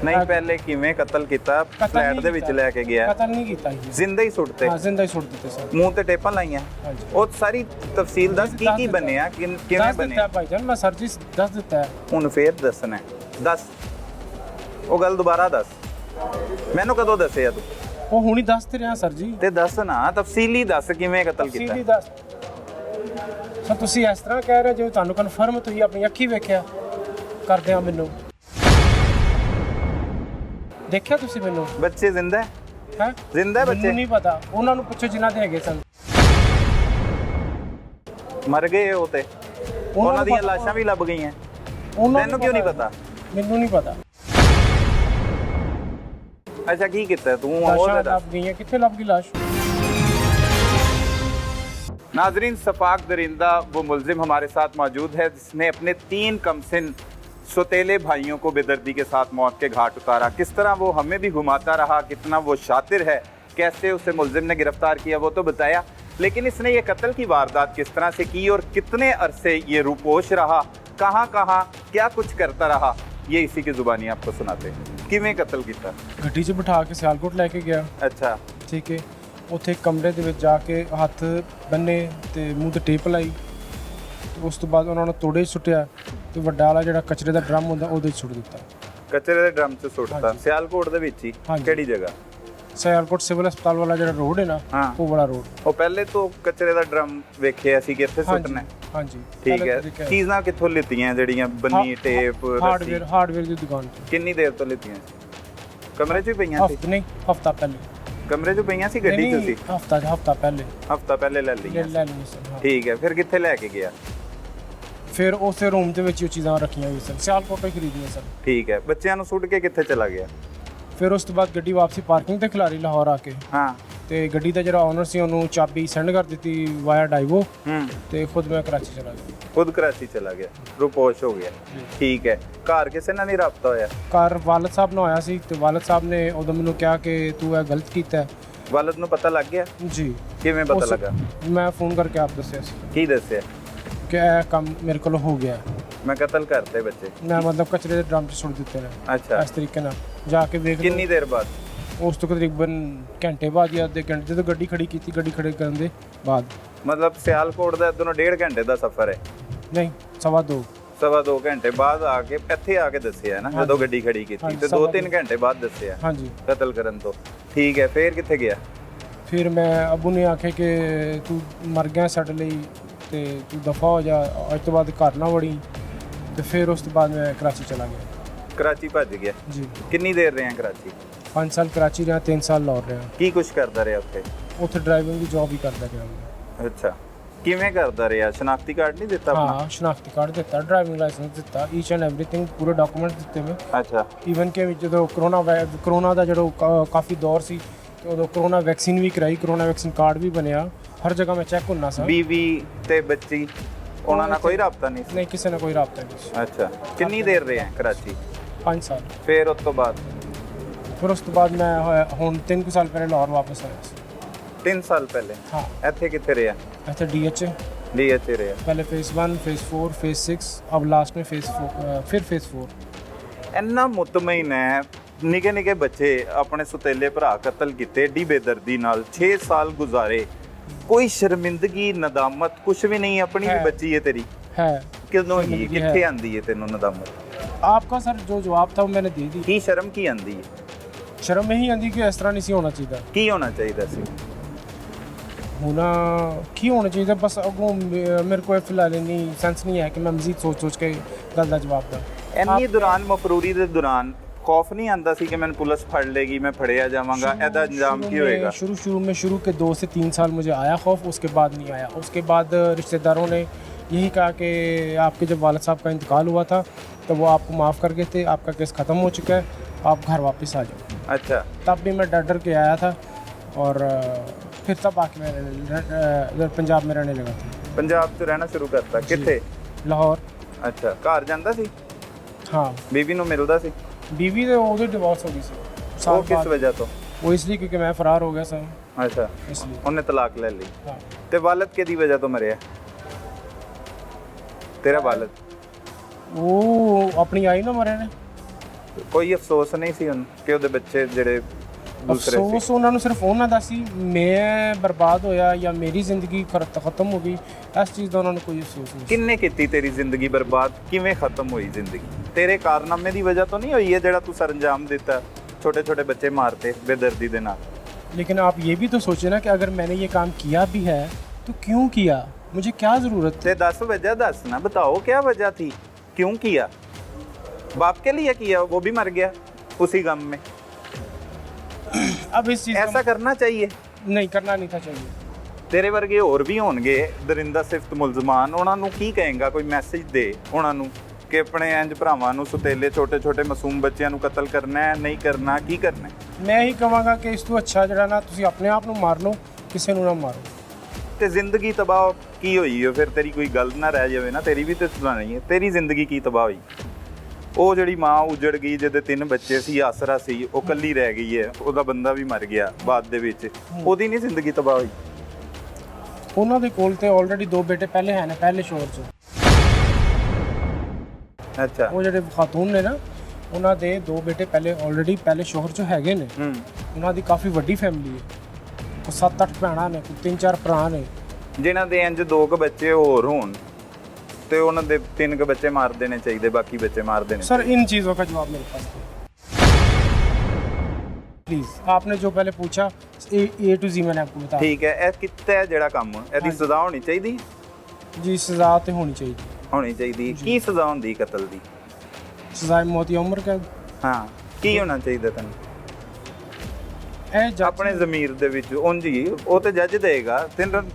ਨਹੀਂ, ਪਹਿਲੇ ਕਿਵੇਂ ਕਤਲ ਕੀਤਾ? ਫਲੈਟ ਦੇ ਵਿੱਚ ਲੈ ਕੇ ਗਿਆ? ਕਤਲ ਨਹੀਂ ਕੀਤਾ ਜੀ, ਜ਼ਿੰਦਾ ਹੀ ਸੁੱਟਤੇ? ਹਾਂ, ਜ਼ਿੰਦਾ ਹੀ ਸੁੱਟ ਦਿੱਤੇ ਸਰ। ਮੂੰਹ ਤੇ ਟੇਪਾਂ ਲਾਈਆਂ? ਹਾਂਜੀ। ਉਹ ਸਾਰੀ ਤਫਸੀਲ ਦੱਸ, ਕੀ ਬਣਿਆ, ਕਿਵੇਂ ਬਣਿਆ? ਭਾਈ ਜਾਨ ਮੈਂ ਸਰ ਜੀ ਦੱਸ ਦਿੱਤਾ ਹੈ। ਹੁਣ ਫੇਰ ਦੱਸਣਾ? ਦੱਸ, ਉਹ ਗੱਲ ਦੁਬਾਰਾ ਦੱਸ। ਮੈਨੂੰ ਕਦੋਂ ਦੱਸਿਆ ਤੂੰ? ਉਹ ਹੁਣੀ ਦੱਸ ਤੇ ਰਿਹਾ ਸਰ ਜੀ। ਤੇ ਦੱਸ ਨਾ, ਤਫਸੀਲੀ ਦੱਸ ਕਿਵੇਂ ਕਤਲ ਕੀਤਾ। ਤਫਸੀਲੀ ਦੱਸ ਸਰ। ਤੁਸੀਂ ਇਸ ਤਰ੍ਹਾਂ ਕਹਿ ਰਹੇ ਜਿਵੇਂ ਤੁਹਾਨੂੰ ਕਨਫਰਮ ਤੁਸੀਂ ਆਪਣੀ ਅੱਖੀ ਵੇਖਿਆ ਕਰਦੇ ਆ। ਮੈਨੂੰ ਦੇਖਿਆ ਤੁਸੀਂ ਮੈਨੂੰ? ਬੱਚੇ ਜ਼ਿੰਦਾ ਹੈ? ਜ਼ਿੰਦਾ ਬੱਚੇ? ਮੈਨੂੰ ਨਹੀਂ ਪਤਾ, ਉਹਨਾਂ ਨੂੰ ਪੁੱਛੋ ਜਿਨ੍ਹਾਂ ਦੇ ਹੈਗੇ ਸਨ। ਮਰ ਗਏ ਉਹ ਤੇ? ਉਹਨਾਂ ਦੀਆਂ ਲਾਸ਼ਾਂ ਵੀ ਲੱਭ ਗਈਆਂ? ਤੈਨੂੰ ਕਿਉਂ ਨਹੀਂ ਪਤਾ? ਮੈਨੂੰ ਨਹੀਂ ਪਤਾ। अच्छा की कितना है तू? लाश कितने लब की लाश? नाजरीन, सफाक दरिंदा वो मुलजिम हमारे साथ मौजूद है जिसने अपने 3 कमसिन सौतेले भाइयों को बेदर्दी के साथ मौत के घाट उतारा। किस तरह वो हमें भी घुमाता रहा, कितना वो शातिर है, कैसे उसे मुलजिम ने गिरफ्तार किया वो तो बताया, लेकिन इसने ये कत्ल की वारदात किस तरह से की और कितने अरसे ये रूपोश रहा, कहाँ कहाँ क्या कुछ करता रहा, ये इसी की जुबानी आपको सुनाते हैं। किवें कत्ल किया? ਗੱਡੀ 'ਚ ਬਿਠਾ ਕੇ ਸਿਆਲਕੋਟ ਲੈ ਕੇ ਗਿਆ। अच्छा। ਠੀਕ ਹੈ। ਉੱਥੇ ਕਮਰੇ ਦੇ ਵਿੱਚ ਜਾ ਕੇ ਹੱਥ ਬੰਨੇ ਤੇ ਮੂੰਹ ਤੇ ਟੇਪ ਲਾਈ। ਉਸ ਤੋਂ ਬਾਅਦ ਉਹਨਾਂ ਨੂੰ ਤੋੜੇ ਸੁੱਟਿਆ ਤੇ ਵੱਡਾ ਵਾਲਾ ਜਿਹੜਾ ਕਚਰੇ ਦਾ ਡਰਮ ਹੁੰਦਾ ਉਹਦੇ 'ਚ ਸੁੱਟ ਦਿੱਤਾ। ਕਚਰੇ ਦੇ ਡਰਮ 'ਚ ਸੁੱਟਤਾ? ਸਿਆਲਕੋਟ ਦੇ ਵਿੱਚ ਹੀ? ਕਿਹੜੀ ਜਗ੍ਹਾ? ਸਿਆਲਕੋਟ ਸਿਵਲ ਹਸਪਤਾਲ ਵਾਲਾ ਜਿਹੜਾ ਰੋਡ ਹੈ ਨਾ, ਉਹ ਵਾਲਾ ਰੋਡ। ਉਹ ਪਹਿਲੇ ਤੋਂ ਕਚਰੇ ਦਾ ਡਰਮ ਵੇਖਿਆ ਸੀ ਕਿ ਇੱਥੇ ਸੁੱਟਣਾ? ਹਾਂਜੀ। ਠੀਕ ਹੈ। ਚੀਜ਼ਾਂ ਕਿੱਥੋਂ ਲਿੱਤੀਆਂ ਜਿਹੜੀਆਂ ਬੰਨੀ, ਟੇਪ, ਹਾਰਡਵੇਅਰ ਦੀ ਦੁਕਾਨ ਤੋਂ? ਕਿੰਨੀ ਦੇਰ ਤੋਂ ਲਿੱਤੀਆਂ? ਕਮਰੇ 'ਚ ਹੀ ਪਈਆਂ ਸੀ? ਨਹੀਂ, ਹਫਤਾ ਪਹਿਲੇ। ਕਮਰੇ 'ਚ ਪਈਆਂ ਸੀ ਗੱਡੀ 'ਚ ਸੀ? ਹਫਤਾ ਪਹਿਲੇ ਲੈ ਲਈਆਂ ਲੈ ਲਈਆਂ ਸਨ, ਹਾਂ। ਠੀਕ ਹੈ, ਫਿਰ ਕਿੱਥੇ ਲੈ ਕੇ ਗਿਆ? ਫਿਰ ਉਸੇ ਰੂਮ ਦੇ ਵਿੱਚ ਉਹ ਚੀਜ਼ਾਂ ਰੱਖੀਆਂ ਹੋਈਆਂ ਸਨ, ਸਿਆਲਕੋਟ ਤੋਂ ਖਰੀਦੀਆਂ ਸਨ। ਠੀਕ ਹੈ, ਬੱਚਿਆਂ ਨੂੰ ਸੁੱਟ ਕੇ ਕਿੱਥੇ ਚਲਾ ਗਿਆ? ਫਿਰ ਉਸ ਤੋਂ ਬਾਅਦ ਗੱਡੀ ਵਾਪਸੀ ਪਾਰਕਿੰਗ ਤੇ ਖਿਲਾਰੀ ਲਾਹੌਰ ਆ ਕੇ। ਹਾਂ। ਤੇ ਗੱਡੀ ਦਾ ਜਿਹੜਾ ਓਨਰ ਸੀ ਉਹਨੂੰ ਚਾਬੀ ਸੈਂਡ ਕਰ ਦਿੱਤੀ ਵਾਇਆ ਡਾਈਵੋ। ਤੇ ਖੁਦ ਮੈਂ ਕਰਾਚੀ ਚਲਾ ਗਿਆ। ਖੁਦ ਕਰਾਚੀ ਚਲਾ ਗਿਆ, ਰੂਪੋਸ਼ ਹੋ ਗਿਆ। ਠੀਕ ਹੈ, ਘਰ ਕਿਸੇ ਨਾਲ ਨਹੀਂ ਰਾਬਤਾ ਹੋਇਆ? ਘਰ ਵਾਲਦ ਸਾਹਿਬ ਨਾਲ ਹੋਇਆ ਸੀ, ਤੇ ਵਾਲਦ ਸਾਹਿਬ ਨੇ ਉਦੋਂ ਮੈਨੂੰ ਕਿਹਾ ਕਿ ਤੂੰ ਇਹ ਗਲਤ ਕੀਤਾ ਹੈ। ਵਾਲਦ ਨੂੰ ਪਤਾ ਲੱਗ ਗਿਆ? ਜੀ। ਕਿਵੇਂ ਪਤਾ ਲੱਗਾ? ਮੈਂ ਫੋਨ ਕਰਕੇ ਆਪ ਦੱਸਿਆ ਸੀ। ਕੀ ਦੱਸਿਆ? ਕਿ ਇਹ ਕੰਮ ਮੇਰੇ ਕੋਲ ਹੋ ਗਿਆ, ਮੈਂ ਕਤਲ ਕਰਤੇ ਬੱਚੇ। ਮੈਂ ਮਤਲਬ ਕਚਰੇ ਦੇ ਡਰਮ 'ਚ ਸੁੱਟ ਦਿੱਤੇ ਨੇ। ਅੱਛਾ। ਇਸ ਤਰੀਕੇ ਨਾਲ ਜਾ ਕੇ ਵੇਖ। ਕਿੰਨੀ ਦੇਰ ਬਾਅਦ? ਉਸ ਤੋਂ ਤਕਰੀਬਨ ਘੰਟੇ ਬਾਅਦ ਜਾਂ ਅੱਧੇ ਘੰਟੇ, ਜਦੋਂ ਗੱਡੀ ਖੜੀ ਕੀਤੀ, ਗੱਡੀ ਖੜੇ ਕਰਨ ਦੇ ਬਾਅਦ। ਮਤਲਬ ਸਿਆਲਕੋਟ ਦਾ ਇੱਧਰੋਂ 1.5 ਘੰਟੇ ਦਾ ਸਫ਼ਰ ਹੈ? ਨਹੀਂ, ਸਵਾ ਦੋ ਘੰਟੇ ਬਾਅਦ ਆ ਕੇ ਇੱਥੇ ਆ ਕੇ ਦੱਸਿਆ ਨਾ, ਜਦੋਂ ਗੱਡੀ ਖੜੀ ਕੀਤੀ ਤੇ 2-3 ਘੰਟੇ ਬਾਅਦ ਦੱਸਿਆ। ਹਾਂਜੀ। ਕਤਲ ਕਰਨ ਤੋਂ। ਠੀਕ ਹੈ, ਫੇਰ ਕਿੱਥੇ ਗਿਆ? ਫਿਰ ਮੈਂ ਅਬੂ ਨੇ ਆਖਿਆ ਕਿ ਤੂੰ ਮਰ ਗਿਆ ਸਾਡੇ ਲਈ, ਤੇ ਤੂੰ ਦਫਾ ਹੋ ਜਾ, ਅੱਜ ਤੋਂ ਬਾਅਦ ਘਰ ਨਾ ਵੜੀ। ਤੇ ਫਿਰ ਉਸ ਤੋਂ ਬਾਅਦ ਮੈਂ ਕਰਾਚੀ ਚਲਾ ਗਿਆ। ਕਰਾਚੀ ਭੱਜ ਗਿਆ? ਜੀ। ਕਿੰਨੀ ਦੇਰ ਰਿਹਾ ਕਰਾਚੀ? 5 ਸਾਲ ਕਰਾਚੀ ਰਿਹਾ, 3 ਸਾਲ ਲਾਹੌਰ ਰਿਹਾ। ਕੀ ਕੁਛ ਕਰਦਾ ਰਿਹਾ ਉੱਥੇ? ਉੱਥੇ ਡਰਾਈਵਿੰਗ ਦੀ ਜੌਬ ਹੀ ਕਰਦਾ ਰਿਹਾ ਮੈਂ। ਅੱਛਾ, ਕਿਵੇਂ ਕਰਦਾ ਰਿਹਾ? ਸ਼ਨਾਖਤੀ ਕਾਰਡ ਨਹੀਂ ਦਿੱਤਾ ਆਪਣਾ? ਹਾਂ, ਸ਼ਨਾਖਤੀ ਕਾਰਡ ਦਿੱਤਾ, ਡਰਾਈਵਿੰਗ ਲਾਇਸੈਂਸ ਦਿੱਤਾ, ਈਚ ਐਂਡ ਐਵਰੀਥਿੰਗ, ਪੂਰੇ ਡਾਕੂਮੈਂਟ ਦਿੱਤੇ ਮੈਂ। ਅੱਛਾ। ਈਵਨ ਕਿ ਜਦੋਂ ਕਰੋਨਾ ਦਾ ਜਿਹੜਾ ਕਾਫੀ ਦੌਰ ਸੀ, ਤੇ ਉਦੋਂ ਕਰੋਨਾ ਵੈਕਸੀਨ ਵੀ ਕਰਾਈ, ਕਰੋਨਾ ਵੈਕਸੀਨ ਕਾਰਡ ਵੀ ਬਣਿਆ, ਹਰ ਜਗ੍ਹਾ ਮੈਂ ਚੈੱਕ ਹੁੰਨਾ ਸਾਂ। ਬੀਵੀ ਤੇ ਬੱਚੀ, ਉਹਨਾਂ ਨਾਲ ਕੋਈ ਰਾਬਤਾ ਨਹੀਂ ਸੀ? ਨਹੀਂ, ਕਿਸੇ ਨਾਲ ਕੋਈ ਰਾਬਤਾ ਨਹੀਂ ਸੀ। ਅੱਛਾ, ਕਿੰਨੀ ਦੇਰ ਰਿਹਾ ਕਰਾਚੀ? 5 ਸਾਲ। ਫਿਰ ਉਸ ਤੋਂ ਬਾਅਦ? ਫਿਰ ਉਸ ਤੋਂ ਬਾਅਦ ਮੈਂ ਹੁਣ 3 ਸਾਲ ਪਹਿਲੇ ਲਾਹੌਰ ਵਾਪਸ ਆਇਆ ਸੀ। 3 ਸਾਲ ਪਹਿਲੇ? ਹਾਂ। ਇੱਥੇ ਕਿੱਥੇ ਰਿਹਾ? ਇੱਥੇ DH ਰਿਹਾ। पहले फेज़ 1, फेज़ 4, फेज़ 6, अब लास्ट में फेज़ 4, फिर फेज़ 4। ਇੰਨਾ ਮੁਤਮਈਨ ਹੈ, ਨਿੱਕੇ ਨਿੱਕੇ ਬੱਚੇ ਆਪਣੇ ਸੁਤੇਲੇ ਭਰਾ ਕਤਲ ਕੀਤੇ ਏਡੀ ਬੇਦਰਦੀ ਨਾਲ, 6 ਸਾਲ ਗੁਜ਼ਾਰੇ, ਕੋਈ ਸ਼ਰਮਿੰਦਗੀ ਨਦਾਮਤ ਕੁਝ ਵੀ ਨਹੀਂ? ਆਪਣੀ ਵੀ ਬੱਚੀ ਹੈ ਤੇਰੀ? है। ਕਿਦੋਂ ਹੀ ਕਿੱਥੇ ਆਂਦੀ ਹੈ ਤੈਨੂੰ ਨਦਾਮਤ? आपका सर जो जवाब था वो मैंने दे दी। ਕੀ ਸ਼ਰਮ ਕੀ ਆਂਦੀ ਹੈ? शर्म यही आती कि इस तरह नहीं सी होना चाहिए। ਕੀ ਹੋਣਾ ਚਾਹੀਦਾ ਸੀ? होना की होना चाहिए, बस अगों मेरे को फिलहाल नहीं सेंस नहीं है कि मैं मजीद सोच के गल का जवाब दूँ। ਇੰਨੀ ਦੌਰਾਨ ਮਫਰੂਰੀ ਦੇ ਦੌਰਾਨ ਖੌਫ ਨਹੀਂ ਆਂਦਾ ਸੀ ਕਿ ਮੈਨੂੰ ਪੁਲਿਸ ਫੜ ਲੇਗੀ, ਮੈਂ ਫੜਿਆ ਜਾਵਾਂਗਾ, ਇਹਦਾ ਇੰਜਾਮ ਕੀ ਹੋਏਗਾ? शुरू के 2 से 3 साल मुझे आया खौफ, उसके बाद नहीं आया। उसके बाद रिश्तेदारों ने यही कहा कि आपके जब वालिद साहब का इंतकाल हुआ था तो वो आपको माफ़ कर गए थे, आपका केस ख़त्म हो चुका है, आप घर वापस आ जाओ। अच्छा। तब भी मैं डर के आया था, और फिर तब आके मैं इधर पंजाब में रहने लगा था। पंजाब से रहना शुरू करता? किथे? लाहौर। अच्छा, घर जांदा सी? हाँ। बीवी ਨੂੰ ਮਿਲਦਾ ਸੀ? बीवी तो उधर डिवोर्स हो गई सी। वो किस वजह तो? वो इसलिए क्योंकि मैं फरार हो गया था। अच्छा, इसलिए ਉਹਨੇ ਤਲਾਕ ਲੈ ਲਈ। हाँ। ਤੇ ਵਾਲਦ ਕਿਹਦੀ ਵਜ੍ਹਾ ਤੋਂ ਮਰਿਆ? ਤੇਰਾ ਵਾਲਦ? वो अपनी आई ना मरे ने। ਕੋਈ ਅਫਸੋਸ ਨਹੀਂ ਸੀ ਉਹਨੂੰ ਕਿ ਉਹਦੇ ਬੱਚੇ ਜਿਹੜੇ ਦੂਸਰੇ ਸੀ? ਅਫਸੋਸ ਉਹਨਾਂ ਨੂੰ ਸਿਰਫ ਉਹਨਾਂ ਦਾ ਸੀ, ਮੈਂ ਬਰਬਾਦ ਹੋਇਆ ਜਾਂ ਮੇਰੀ ਜ਼ਿੰਦਗੀ ਖਤਮ ਹੋ ਗਈ, ਇਸ ਚੀਜ਼ ਦਾ ਉਹਨਾਂ ਨੂੰ ਕੋਈ ਅਫਸੋਸ ਨਹੀਂ। ਕਿੰਨੇ ਕੀਤੀ ਤੇਰੀ ਜ਼ਿੰਦਗੀ ਬਰਬਾਦ? ਕਿਵੇਂ ਖਤਮ ਹੋਈ ਜ਼ਿੰਦਗੀ? ਤੇਰੇ ਕਾਰਨਾਮੇ ਦੀ ਵਜ੍ਹਾ ਤੋਂ ਨਹੀਂ ਹੋਈ ਹੈ ਜਿਹੜਾ ਤੂੰ ਸਰੰਜਾਮ ਦਿੱਤਾ, ਛੋਟੇ ਛੋਟੇ ਬੱਚੇ ਮਾਰਤੇ ਬੇਦਰਦੀ ਦੇ ਨਾਲ? लेकिन आप ये भी तो सोचे ना कि अगर मैंने ये काम किया भी है तो क्यों किया, मुझे क्या ज़रूरत थी? ते 10 वजह 10 ना बताओ, क्या वजह थी, क्यों किया? बाप के लिए किया, वो भी मर गया उसी गम में। अब इस चीज़ ऐसा करना चाहिए नहीं, करना नहीं था चाहिए। ਤੇਰੇ ਵਰਗੇ ਹੋਰ ਵੀ ਹੋਣਗੇ ਦਰਿੰਦਾ ਸਿਫਤ ਮੁਲਜ਼ਮਾਨ, ਉਹਨਾਂ ਨੂੰ ਕੀ ਕਹੇਗਾ? ਕੋਈ ਮੈਸੇਜ ਦੇ ਉਹਨਾਂ ਨੂੰ ਕਿ ਆਪਣੇ ਇੰਜ ਭਰਾਵਾਂ ਨੂੰ, ਸੁਤੇਲੇ ਛੋਟੇ ਛੋਟੇ ਮਾਸੂਮ ਬੱਚਿਆਂ ਨੂੰ ਕਤਲ ਕਰਨਾ ਹੈ, ਨਹੀਂ ਕਰਨਾ, ਕੀ ਕਰਨਾ? ਮੈਂ ਹੀ ਕਹਾਂਗਾ ਕਿ ਇਸ ਤੋਂ ਅੱਛਾ ਜਿਹੜਾ ਨਾ ਤੁਸੀਂ ਆਪਣੇ ਆਪ ਨੂੰ ਮਾਰ ਲਓ, ਕਿਸੇ ਨੂੰ ਨਾ ਮਾਰੋ। ਤੇ ਜ਼ਿੰਦਗੀ ਤਬਾਹ ਕੀ ਹੋਈ ਹੋ ਫਿਰ? ਤੇਰੀ ਕੋਈ ਗੱਲ ਨਾ ਰਹਿ ਜਾਵੇ ਨਾ, ਤੇਰੀ ਵੀ ਤੇ ਸੁਣਾਣੀ ਹੈ। ਤੇਰੀ ਜ਼ਿੰਦਗੀ ਕੀ ਤਬਾਹ ਹੋਈ? ਉਹ ਜਿਹੜੀ ਮਾਂ ਉਜੜ ਗਈ, ਜਿਹਦੇ 3 ਬੱਚੇ ਸੀ, ਆਸਰਾ ਸੀ, ਉਹ ਕੱਲੀ ਰਹਿ ਗਈ ਹੈ, ਉਹਦਾ ਬੰਦਾ ਵੀ ਮਰ ਗਿਆ ਬਾਅਦ ਦੇ ਵਿੱਚ, ਉਹਦੀ ਨਹੀਂ ਜ਼ਿੰਦਗੀ ਤਬਾਹ ਹੋਈ? ਉਹਨਾਂ ਦੇ ਕੋਲ ਤੇ ਆਲਰੇਡੀ 2 ਬੇਟੇ ਪਹਿਲੇ ਹੈ ਨੇ, ਪਹਿਲੇ ਸ਼ੋਰ 'ਚ। ਅੱਛਾ। ਉਹ ਜਿਹੜੇ ਖਾਤੂਨ ਨੇ ਨਾ, ਉਹਨਾਂ ਦੇ 2 ਬੇਟੇ ਪਹਿਲੇ ਸ਼ੋਹਰ 'ਚ ਹੈਗੇ ਨੇ। ਉਹਨਾਂ ਦੀ ਕਾਫੀ ਵੱਡੀ ਫੈਮਿਲੀ ਹੈ, ਕੋਈ 7-8 ਭੈਣਾਂ ਨੇ, ਕੋਈ 3-4 ਭਰਾ ਨੇ। ਜਿਨ੍ਹਾਂ ਦੇ ਇੰਜ 2 ਕੁ ਬੱਚੇ ਹੋਰ ਹੋਣ ਤੇ ਉਹਨਾਂ ਦੇ 3 ਕੁ ਬੱਚੇ ਮਾਰ ਦੇਣੇ ਚਾਹੀਦੇ, ਬਾਕੀ ਬੱਚੇ ਮਾਰ देने। सर इन चीज़ों का जवाब मेरे पास है। प्लीज़, आपने जो पहले पूछा A to Z मैंने आपको बताया। ठीक है, ਇਹ ਕੀਤਾ ਜਿਹੜਾ ਕੰਮ, ਇਹਦੀ ਸਜ਼ਾ ਹੋਣੀ ਚਾਹੀਦੀ? जी, सज़ा तो होनी चाहिए। ਹੋਣੀ ਚਾਹੀਦੀ। ਕੀ ਸਜ਼ਾ ਹੁੰਦੀ ਕਤਲ ਦੀ? सज़ाए मौत या उम्र कैद। ਹਾਂ, ਕੀ ਹੋਣਾ ਚਾਹੀਦਾ ਤੈਨੂੰ? ਇਹ ਜੱਜ ਆਪਣੇ ਜ਼ਮੀਰ ਦੇ ਵਿੱਚ ਉਂਝ ਹੀ ਉਹ ਤੇ ਜੱਜ ਦੇਗਾ।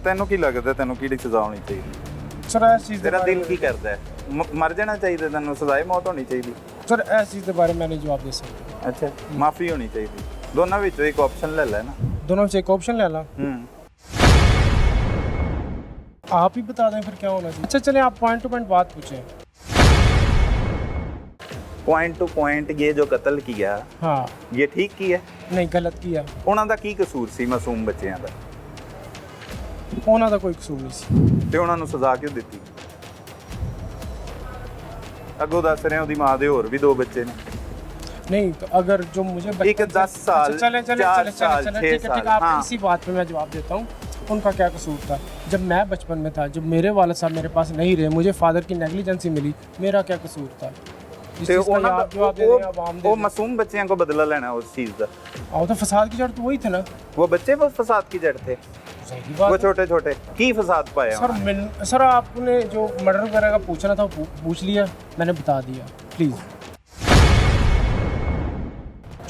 ਤੈਨੂੰ ਕੀ ਲੱਗਦਾ, ਤੈਨੂੰ ਕਿਹੜੀ ਸਜ਼ਾ ਹੋਣੀ ਚਾਹੀਦੀ? ਸਰ ਇਸ ਚੀਜ਼ ਦੇ ਤੇਰਾ ਬਾਰੇ ਦਿਲ ਕੀ ਕਰਦਾ ਹੈ? ਮਰ ਜਾਣਾ ਚਾਹੀਦਾ ਤੈਨੂੰ? ਸਜ਼ਾਏ ਮੌਤ ਹੋਣੀ ਚਾਹੀਦੀ? ਸਰ ਇਸ ਚੀਜ਼ ਦੇ ਬਾਰੇ ਮੈਂ ਨਹੀਂ ਜਵਾਬ ਦੇ ਸਕਦਾ। ਅੱਛਾ, ਮਾਫੀ ਹੋਣੀ ਚਾਹੀਦੀ। ਦੋਨਾਂ ਵਿੱਚੋਂ ਇੱਕ ਆਪਸ਼ਨ ਲੈ ਲੈ ਨਾ। दोनों से एक ऑप्शन ले ला। आप ही बता दें फिर क्या होना चाहिए। अच्छा चलें, आप पॉइंट टू पॉइंट बात पूछें। पॉइंट टू पॉइंट ये जो कत्ल किया, हाँ ये ठीक किया? नहीं, गलत किया। ਉਹਨਾਂ ਦਾ ਕੀ ਕਸੂਰ ਸੀ ਮਾਸੂਮ ਬੱਚਿਆਂ ਦਾ? ਉਹਨਾਂ ਦਾ ਕੋਈ ਕਸੂਰ ਨਹੀਂ ਸੀ ਤੇ ਉਹਨਾਂ ਨੂੰ ਸਜ਼ਾ ਕਿਉਂ ਦਿੱਤੀ? ਅੱਗੋਂ ਦੱਸ ਰਹੇ ਉਹਦੀ ਮਾਂ ਦੇ ਹੋਰ ਵੀ 2 ਬੱਚੇ ਨੇ। नहीं तो अगर जो मुझे एक 10 साल, 4 साल, 6 ठीक है, साल, आप हाँ। इसी बात पे मैं जवाब देता हूँ। उनका क्या कसूर था? जब मैं बचपन में था, जब मेरे वालिद साहब मेरे पास नहीं रहे, मुझे फादर की नेग्लिजेंसी मिली, मेरा क्या कसूर था? इस ਤੇ चीज़ का ਉਹਨਾਂ आप जवाब दे दें, आप आम ਉਹ दे दें। ਮਾਸੂਮ ਬੱਚਿਆਂ को बदला लेना उस चीज का। आओ तो फसाद की जड़ तो वही थे ना। वो बच्चे वो फसाद की जड़ थे, सही वो बात है। छोटे छोटे की फसाद पाया सर सर आपने जो मर्डर वगैरह का पूछना था वो पूछ लिया, मैंने बता दिया। प्लीज़,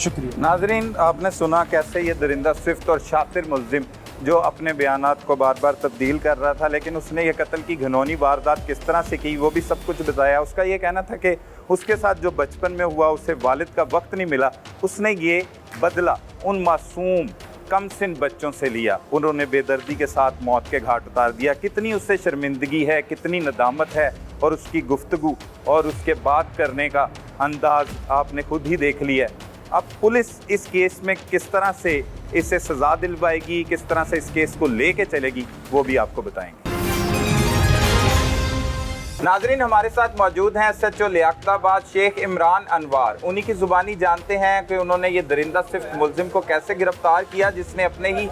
शुक्रिया। नाजरीन, आपने सुना कैसे ये दरिंदा स्विफ्ट और शातिर मुलजिम जो अपने बयानात को बार बार तब्दील कर रहा था, लेकिन उसने ये कत्ल की घिनौनी वारदात किस तरह से की वो भी सब कुछ बताया। उसका ये कहना था कि उसके साथ जो बचपन में हुआ उसे वालिद का वक्त नहीं मिला, उसने ये बदला उन मासूम कम सिन बच्चों से लिया। उन्होंने बेदर्दी के साथ मौत के घाट उतार दिया। कितनी उससे शर्मिंदगी है, कितनी नदामत है, और उसकी गुफ्तगू और उसके बात करने का अंदाज आपने खुद ही देख लिया है। अब पुलिस इस केस में किस तरह से इसे सज़ा दिलवाएगी, किस तरह से इस केस को लेके चलेगी, वो भी आपको बताएंगे। नाजरीन, हमारे साथ मौजूद हैं SHO लियाकताबाद शेख इमरान अनवार। उन्हीं की ज़ुबानी जानते हैं कि उन्होंने ये दरिंदा सिर्फ मुलजिम को कैसे गिरफ्तार किया जिसने अपने ही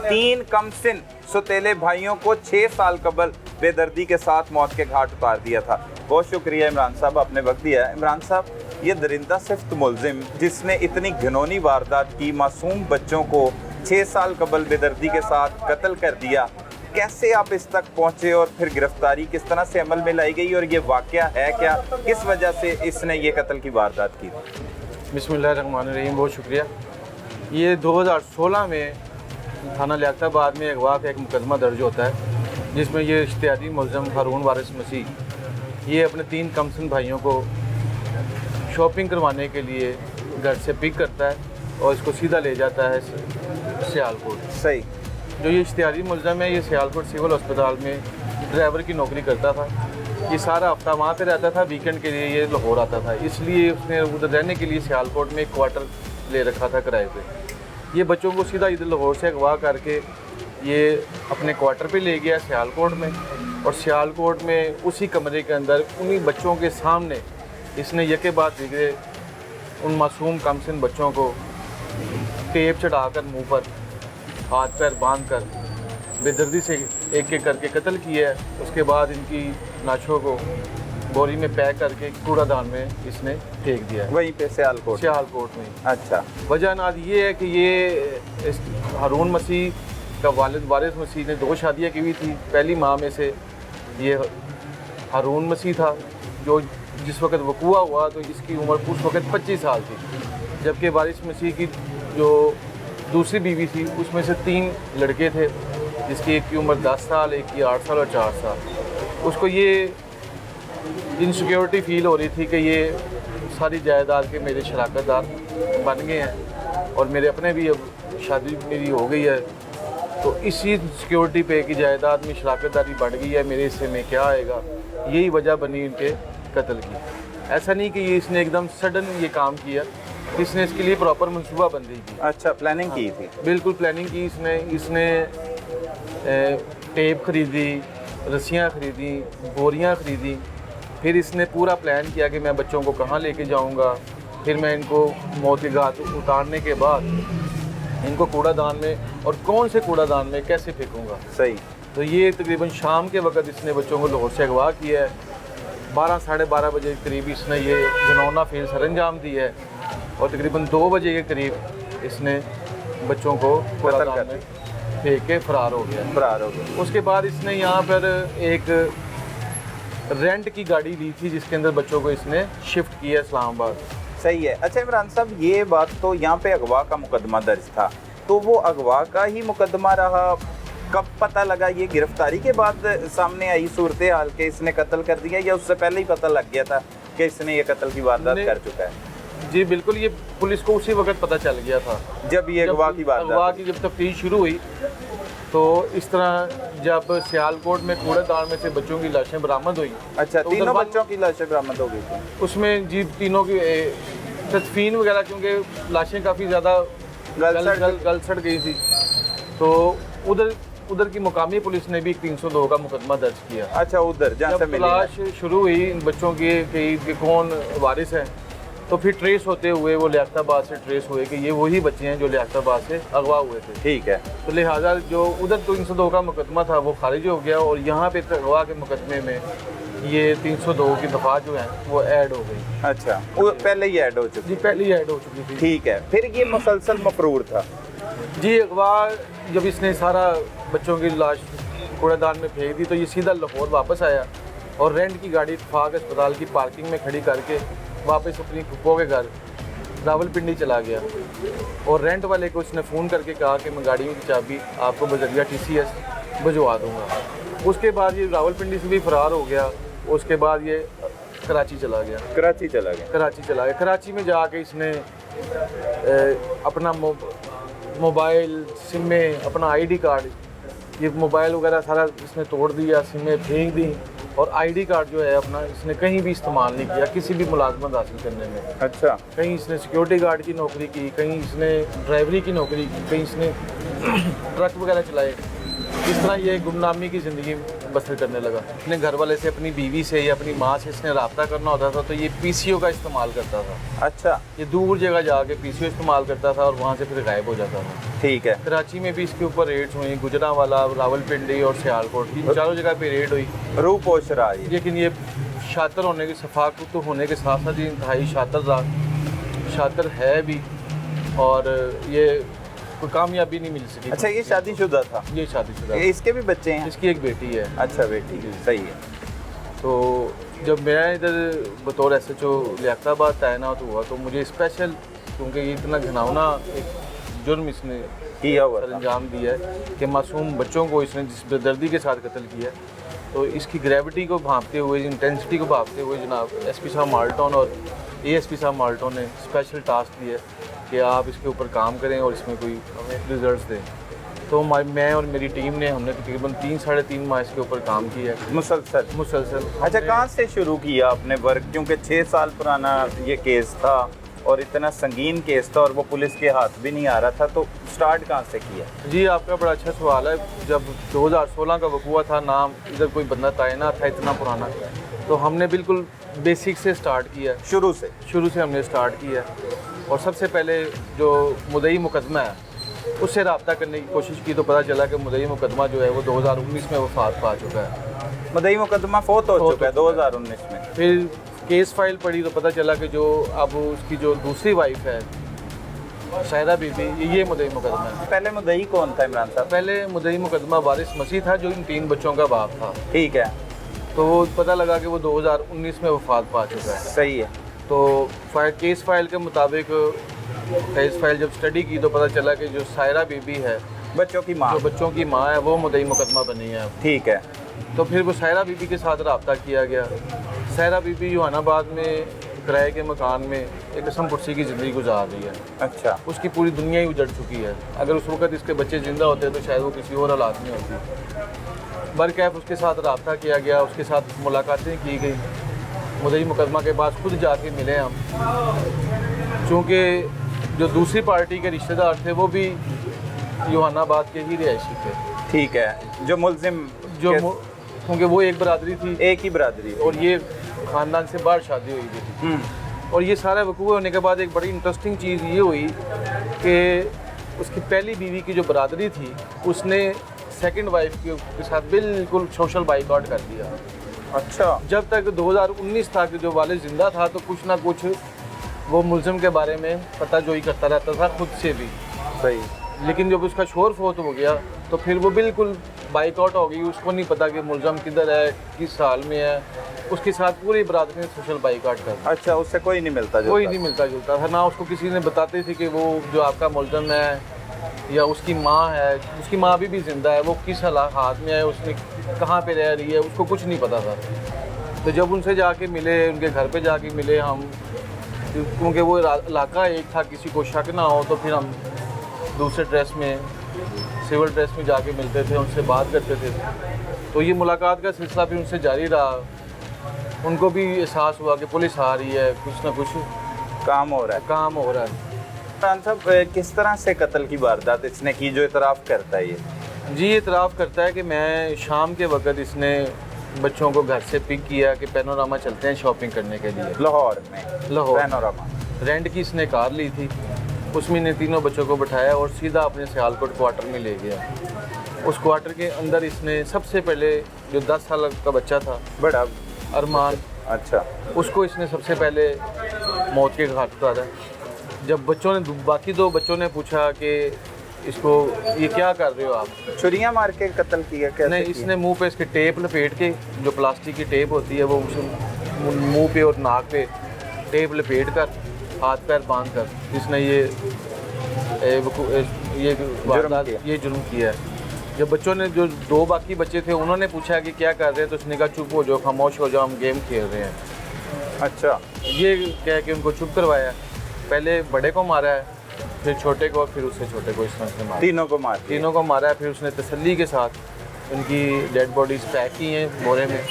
3 कमसिन सौतेले भाइयों को 6 साल कबल बेदर्दी के साथ मौत के घाट उतार दिया था। बहुत शुक्रिया इमरान साहब, आपने वक्त दिया है। इमरान साहब, ये दरिंदा सिफ्त मुलजिम जिसने इतनी घिनौनी वारदात की, मासूम बच्चों को 6 साल कबल बेदर्दी के साथ कत्ल कर दिया, कैसे आप इस तक पहुँचे और फिर गिरफ्तारी किस तरह से अमल में लाई गई, और ये वाक़या है क्या, किस वजह से इसने ये कत्ल की वारदात की? बिस्मिल्लाहिर्रहमानिर्रहीम, बहुत शुक्रिया। ये 2016 में थाना लियाकताबाद में अगवा का एक मुकदमा दर्ज होता है जिसमें ये इश्तिहादी मुलज़म हारून वारिस मसीह ये अपने 3 कमसिन भाइयों को शॉपिंग करवाने के लिए घर से पिक करता है और इसको सीधा ले जाता है सियालकोट। सही। जो ये इश्तिहादी मुलज़म है, ये सियालकोट सिविल अस्पताल में ड्राइवर की नौकरी करता था। ये सारा हफ्ता वहाँ पे रहता था, वीकेंड के लिए ये लाहौर आता था, इसलिए उसने उधर रहने के लिए सियालकोट में एक क्वार्टर ले रखा था किराए पे। ये बच्चों को सीधा इधर लाहौर से अगवा करके ये अपने क्वार्टर पे ले गया सियालकोट में, और सियालकोट में उसी कमरे के अंदर उन्हीं बच्चों के सामने इसने यके बाद दिखे उन मासूम कमसिन बच्चों को टेप चढ़ाकर मुंह पर हाथ पैर बांध कर बेदर्दी से एक एक करके कत्ल किया है। उसके बाद इनकी नाचों को बोरी में पैक करके कूड़ादान में इसने फेंक दिया है, वहीं पे सियालकोट में। अच्छा। वजह नाद ये है कि ये हारून मसीह का वालिद वारिस मसीह ने 2 शादियाँ की हुई थी। पहली माह में से ये हारून मसीह था जो जिस वक्त वक़ूआ हुआ तो इसकी उम्र उस वक्त 25 साल थी, जबकि वारिस मसीह की जो दूसरी बीवी थी उसमें से 3 लड़के थे, जिसकी एक की उम्र 10 साल, एक की 8 साल और 4 साल। उसको ये इनसिक्योरिटी फील हो रही थी कि ये सारी जायदाद के मेरे शराकतदार बन गए हैं और मेरे अपने भी अब शादी मेरी हो गई है, तो इसी सिक्योरिटी पे की जायदाद में शराकतदारी बढ़ गई है, मेरे हिस्से में क्या आएगा, यही वजह बनी इनके कत्ल की। ऐसा नहीं कि ये इसने एकदम सडन ये काम किया, इसने इसके लिए प्रॉपर मनसूबाबंदी की। अच्छा, प्लानिंग की थी? बिल्कुल प्लानिंग की इसने टेप खरीदी, रस्सियाँ खरीदी, बोरियाँ खरीदी, फिर इसने पूरा प्लान किया कि मैं बच्चों को कहाँ लेके जाऊँगा, फिर मैं इनको मौत के घाट उतारने के बाद इनको कूड़ादान में और कौन से कूड़ादान में कैसे फेंकूँगा। सही। तो ये तकरीबन शाम के वक्त इसने बच्चों को लाहौर से अगवा किया है। 12 साढ़े 12 बजे के करीब इसने ये घिनौना फेल सरंजाम दी है और तकरीबन 2 बजे के करीब इसने बच्चों को कूड़ादान में फेंक के फरार हो गया। उसके बाद इसने यहाँ पर एक रेंट की गाड़ी ली थी जिसके अंदर बच्चों को इसने शिफ्ट किया इस्लामाबाद। सही है। अच्छा इमरान साहब, ये बात तो यहाँ पे अगवा का मुकदमा दर्ज था, तो वो अगवा का ही मुकदमा रहा। कब पता लगा, ये गिरफ्तारी के बाद सामने आई सूरत हाल के इसने कत्ल कर दिया, या उससे पहले ही पता लग गया था कि इसने ये कत्ल की वारदात कर चुका है? जी बिल्कुल, ये पुलिस को उसी वक्त पता चल गया था जब ये अगवा की वारदात, जब तफ्तीश शुरू हुई। तो इस तरह जब सियालकोट में कूड़ेदान में से बच्चों की लाशें बरामद हुई। अच्छा, तो तीनों उधर बच्चों की लाशें बरामद हो गई थी उसमें जी तीनों की तदफीन वगैरह, क्योंकि लाशें काफ़ी ज़्यादा गल सड़ गई थी। तो उधर की मुकामी पुलिस ने भी 302 का मुकदमा दर्ज किया। अच्छा, उधर जहाँ से जब मिली तलाश शुरू हुई इन बच्चों की कि कौन वारिस है, तो फिर ट्रेस होते हुए वो लियाकताबाद से ट्रेस हुए कि ये वही बच्चे हैं जो लियाकताबाद से अगवा हुए थे। ठीक है। तो लिहाजा जो उधर 302 का मुकदमा था वो खारिज हो गया, और यहाँ पे अगवा के मुकदमे में ये 302 की दफ़ा जो है वो ऐड हो गई। अच्छा, वो पहले ही ऐड हो चुकी? जी पहले ही ऐड हो चुकी थी। ठीक है। फिर ये मुसलसल मफरूर था? जी अगवा जब इसने सारा बच्चों की लाश कूड़ेदान में फेंक दी, तो ये सीधा लाहौर वापस आया और रेंट की गाड़ी इत्तेफाक अस्पताल की पार्किंग में खड़ी करके वापस अपनी फुप्पो के घर रावलपिंडी चला गया। और रेंट वाले को उसने फ़ोन करके कहा कि मैं गाड़ियों की चाबी आपको बजरिया TCS भिजवा दूँगा। उसके बाद ये रावलपिंडी से भी फ़रार हो गया। उसके बाद ये कराची चला गया। कराची चला गया। कराची में जाके इसने अपना मोबाइल, सिमें, अपना ID कार्ड, ये मोबाइल वगैरह सारा इसने तोड़ दिया, सिमें फेंक दी, और ID कार्ड जो है अपना इसने कहीं भी इस्तेमाल नहीं किया किसी भी मुलाजमत हासिल करने में। अच्छा। कहीं इसने सिक्योरिटी गार्ड की नौकरी की, कहीं इसने ड्राइवरी की नौकरी की, कहीं इसने ट्रक वगैरह चलाए। इस तरह ये गुमनामी की ज़िंदगी बसर करने लगा। अपने घर वाले से, अपनी बीवी से या अपनी माँ से इसने रब्ता करना होता था तो ये PCO का इस्तेमाल करता था। अच्छा। ये दूर जगह जाके PCO इस्तेमाल करता था और वहाँ से फिर गायब हो जाता था। ठीक है। कराची में भी इसके ऊपर रेड्स हुई, गुजरांवाला, रावलपिंडी और सियालकोट, इन चारों जगह पे रेड हुई। रूह पोश रहा है। लेकिन ये शातिर होने के, सफाकत होने के साथ साथ ये इंतहाई शातिर है भी, और ये कोई कामयाबी नहीं मिल सकी। अच्छा, ये शादीशुदा था? ये शादीशुदा। इसके भी बच्चे हैं? इसकी एक बेटी है। अच्छा, बेटी, सही है। तो जब मैं इधर बतौर SHO लियाकताबाद तैनात हुआ तो मुझे स्पेशल, क्योंकि ये इतना घिनौना एक जुर्म इसने किया हुआ सर अंजाम दिया है कि मासूम बच्चों को इसने जिस बेदर्दी के साथ कत्ल किया, तो इसकी ग्रेविटी को भांपते हुए, इंटेंसिटी को भांपते हुए जनाब SP साहब माल्टन और ASP साहब माल्टन ने स्पेशल टास्क दिया कि आप इसके ऊपर काम करें और इसमें कोई हमें रिजल्ट्स दें। तो मैं और मेरी टीम ने, हमने तकरीबन 3-3.5 माह इसके ऊपर काम किया मुसलसल। अच्छा, कहाँ से शुरू किया आपने वर्क? क्योंकि 6 साल पुराना ये केस था और इतना संगीन केस था और वो पुलिस के हाथ भी नहीं आ रहा था, तो स्टार्ट कहाँ से किया? जी आपका बड़ा अच्छा सवाल है। जब 2016 का वकूआ था, नाम इधर कोई बंदा तैनात था इतना पुराना, तो हमने बिल्कुल बेसिक से स्टार्ट किया। शुरू से हमने स्टार्ट किया, और सबसे पहले जो मुद्दई मुकदमा है उससे रब्ता करने की कोशिश की, तो पता चला कि मुद्दई मुकदमा जो है वो 2019 में वफात पा चुका है। मुद्दई मुकदमा फोत हो चुका है 2019 में। फिर केस फाइल पड़ी तो पता चला कि जो अब उसकी जो दूसरी वाइफ है सायरा बीबी, ये मुद्दई मुकदमा है। पहले मुद्दई कौन था इमरान साहब? पहले मुद्दई मुकदमा वारिस मसीह था, जो इन 3 बच्चों का बाप था। ठीक है। तो वो पता लगा कि वो 2019 में वफात पा चुका है। सही है। तो केस फाइल के मुताबिक केस फाइल जब स्टडी की तो पता चला कि जो सायरा बीबी है, बच्चों की माँ है, वो मुद्दई मुकदमा बनी है। ठीक है। तो फिर वो सायरा बीबी के साथ रब्ता किया गया। सायरा बीबी जहानाबाद में किराए के मकान में एक कसम पुरसी की ज़िंदगी गुजार रही है। अच्छा। उसकी पूरी दुनिया ही उजड़ चुकी है। अगर उस वक्त इसके बच्चे ज़िंदा होते तो शायद वो किसी और हालात में होती। बरकैफ उसके साथ रब्ता किया गया, उसके साथ मुलाकातें की गई। मुद्दई मुकदमा के बाद खुद जाके मिले हम, चूँकि जो दूसरी पार्टी के रिश्तेदार थे वो भी जहानाबाद के ही रिहायशी थे। ठीक है। जो मुलजिम क्योंकि वो एक बरादरी थी, एक ही बरादरी, और ये ख़ानदान से बाहर शादी हुई थी। और ये सारा वकूआ होने के बाद एक बड़ी इंटरेस्टिंग चीज़ ये हुई कि उसकी पहली बीवी की जो बरादरी थी उसने सेकंड वाइफ के साथ बिल्कुल सोशल बाइकआउट कर दिया। अच्छा। जब तक 2019 तक जो वालिद जिंदा था तो कुछ ना कुछ वो मुलजिम के बारे में पता जोई करता रहता था खुद से भी। सही। लेकिन जब उसका शोर फोत हो गया तो फिर वो बिल्कुल बाइकआउट हो गई। उसको नहीं पता कि मुलजिम किधर है, किस साल में है। उसके साथ पूरी बरादरी ने सोशल बाइकआउट कर दिया। अच्छा, उससे कोई नहीं मिलता जुलता? कोई नहीं मिलता जुलता था ना। उसको किसी ने बताते थे कि वो जो आपका मुलजिम है या उसकी माँ है, उसकी माँ भी ज़िंदा है, वो किस हालात में है, उसने कहाँ पे रह रही है, उसको कुछ नहीं पता था। तो जब उनसे जाके मिले, उनके घर पे जाके मिले हम, क्योंकि वो इलाका एक था, किसी को शक ना हो, तो फिर हम दूसरे ड्रेस में, सिविल ड्रेस में जाके मिलते थे, उनसे बात करते थे। तो ये मुलाकात का सिलसिला भी उनसे जारी रहा। उनको भी एहसास हुआ कि पुलिस आ रही है, कुछ ना कुछ काम हो रहा है। काम हो रहा है। इमरान साहब, किस तरह से कत्ल की वारदात इसने की जो इतराफ़ करता है ये? जी, इतराफ़ करता है कि मैं शाम के वक्त इसने बच्चों को घर से पिक किया कि पैनोरामा चलते हैं शॉपिंग करने के लिए। लाहौर में? लाहौर पैनोरामा। रेंट की इसने कार ली थी, उसमें ने तीनों बच्चों को बिठाया और सीधा अपने सियालकोट क्वार्टर में ले गया। उस क्वार्टर के अंदर इसने सबसे पहले जो 10 साल का बच्चा था, बड़ा अरमान, अच्छा, उसको इसने सबसे पहले मौत के घाट उतारा। जब बच्चों ने, बाकी 2 बच्चों ने पूछा कि इसको ये क्या कर रहे हो आप, छुरियां मार के कत्ल किया? कैसे नहीं, किया? इसने मुंह पे इसके टेप लपेट के, जो प्लास्टिक की टेप होती है, वो मुंह पे और नाक पे टेप लपेट कर, हाथ पैर बांध कर इसने ये जुर्म किया है। जब बच्चों ने, जो 2 बाकी बच्चे थे, उन्होंने पूछा कि क्या कर रहे हैं, तो उसने कहा चुप हो जाओ, खामोश हो जाओ, हम गेम खेल रहे हैं। अच्छा, ये कह के उनको चुप करवाया। पहले बड़े को मारा है, फिर छोटे को, फिर उससे छोटे को, इस तरह से मारा। तीनों को मार दिया? तीनों को मारा है। फिर उसने तसल्ली के साथ उनकी डेड बॉडीज पैक की हैं बोरे में,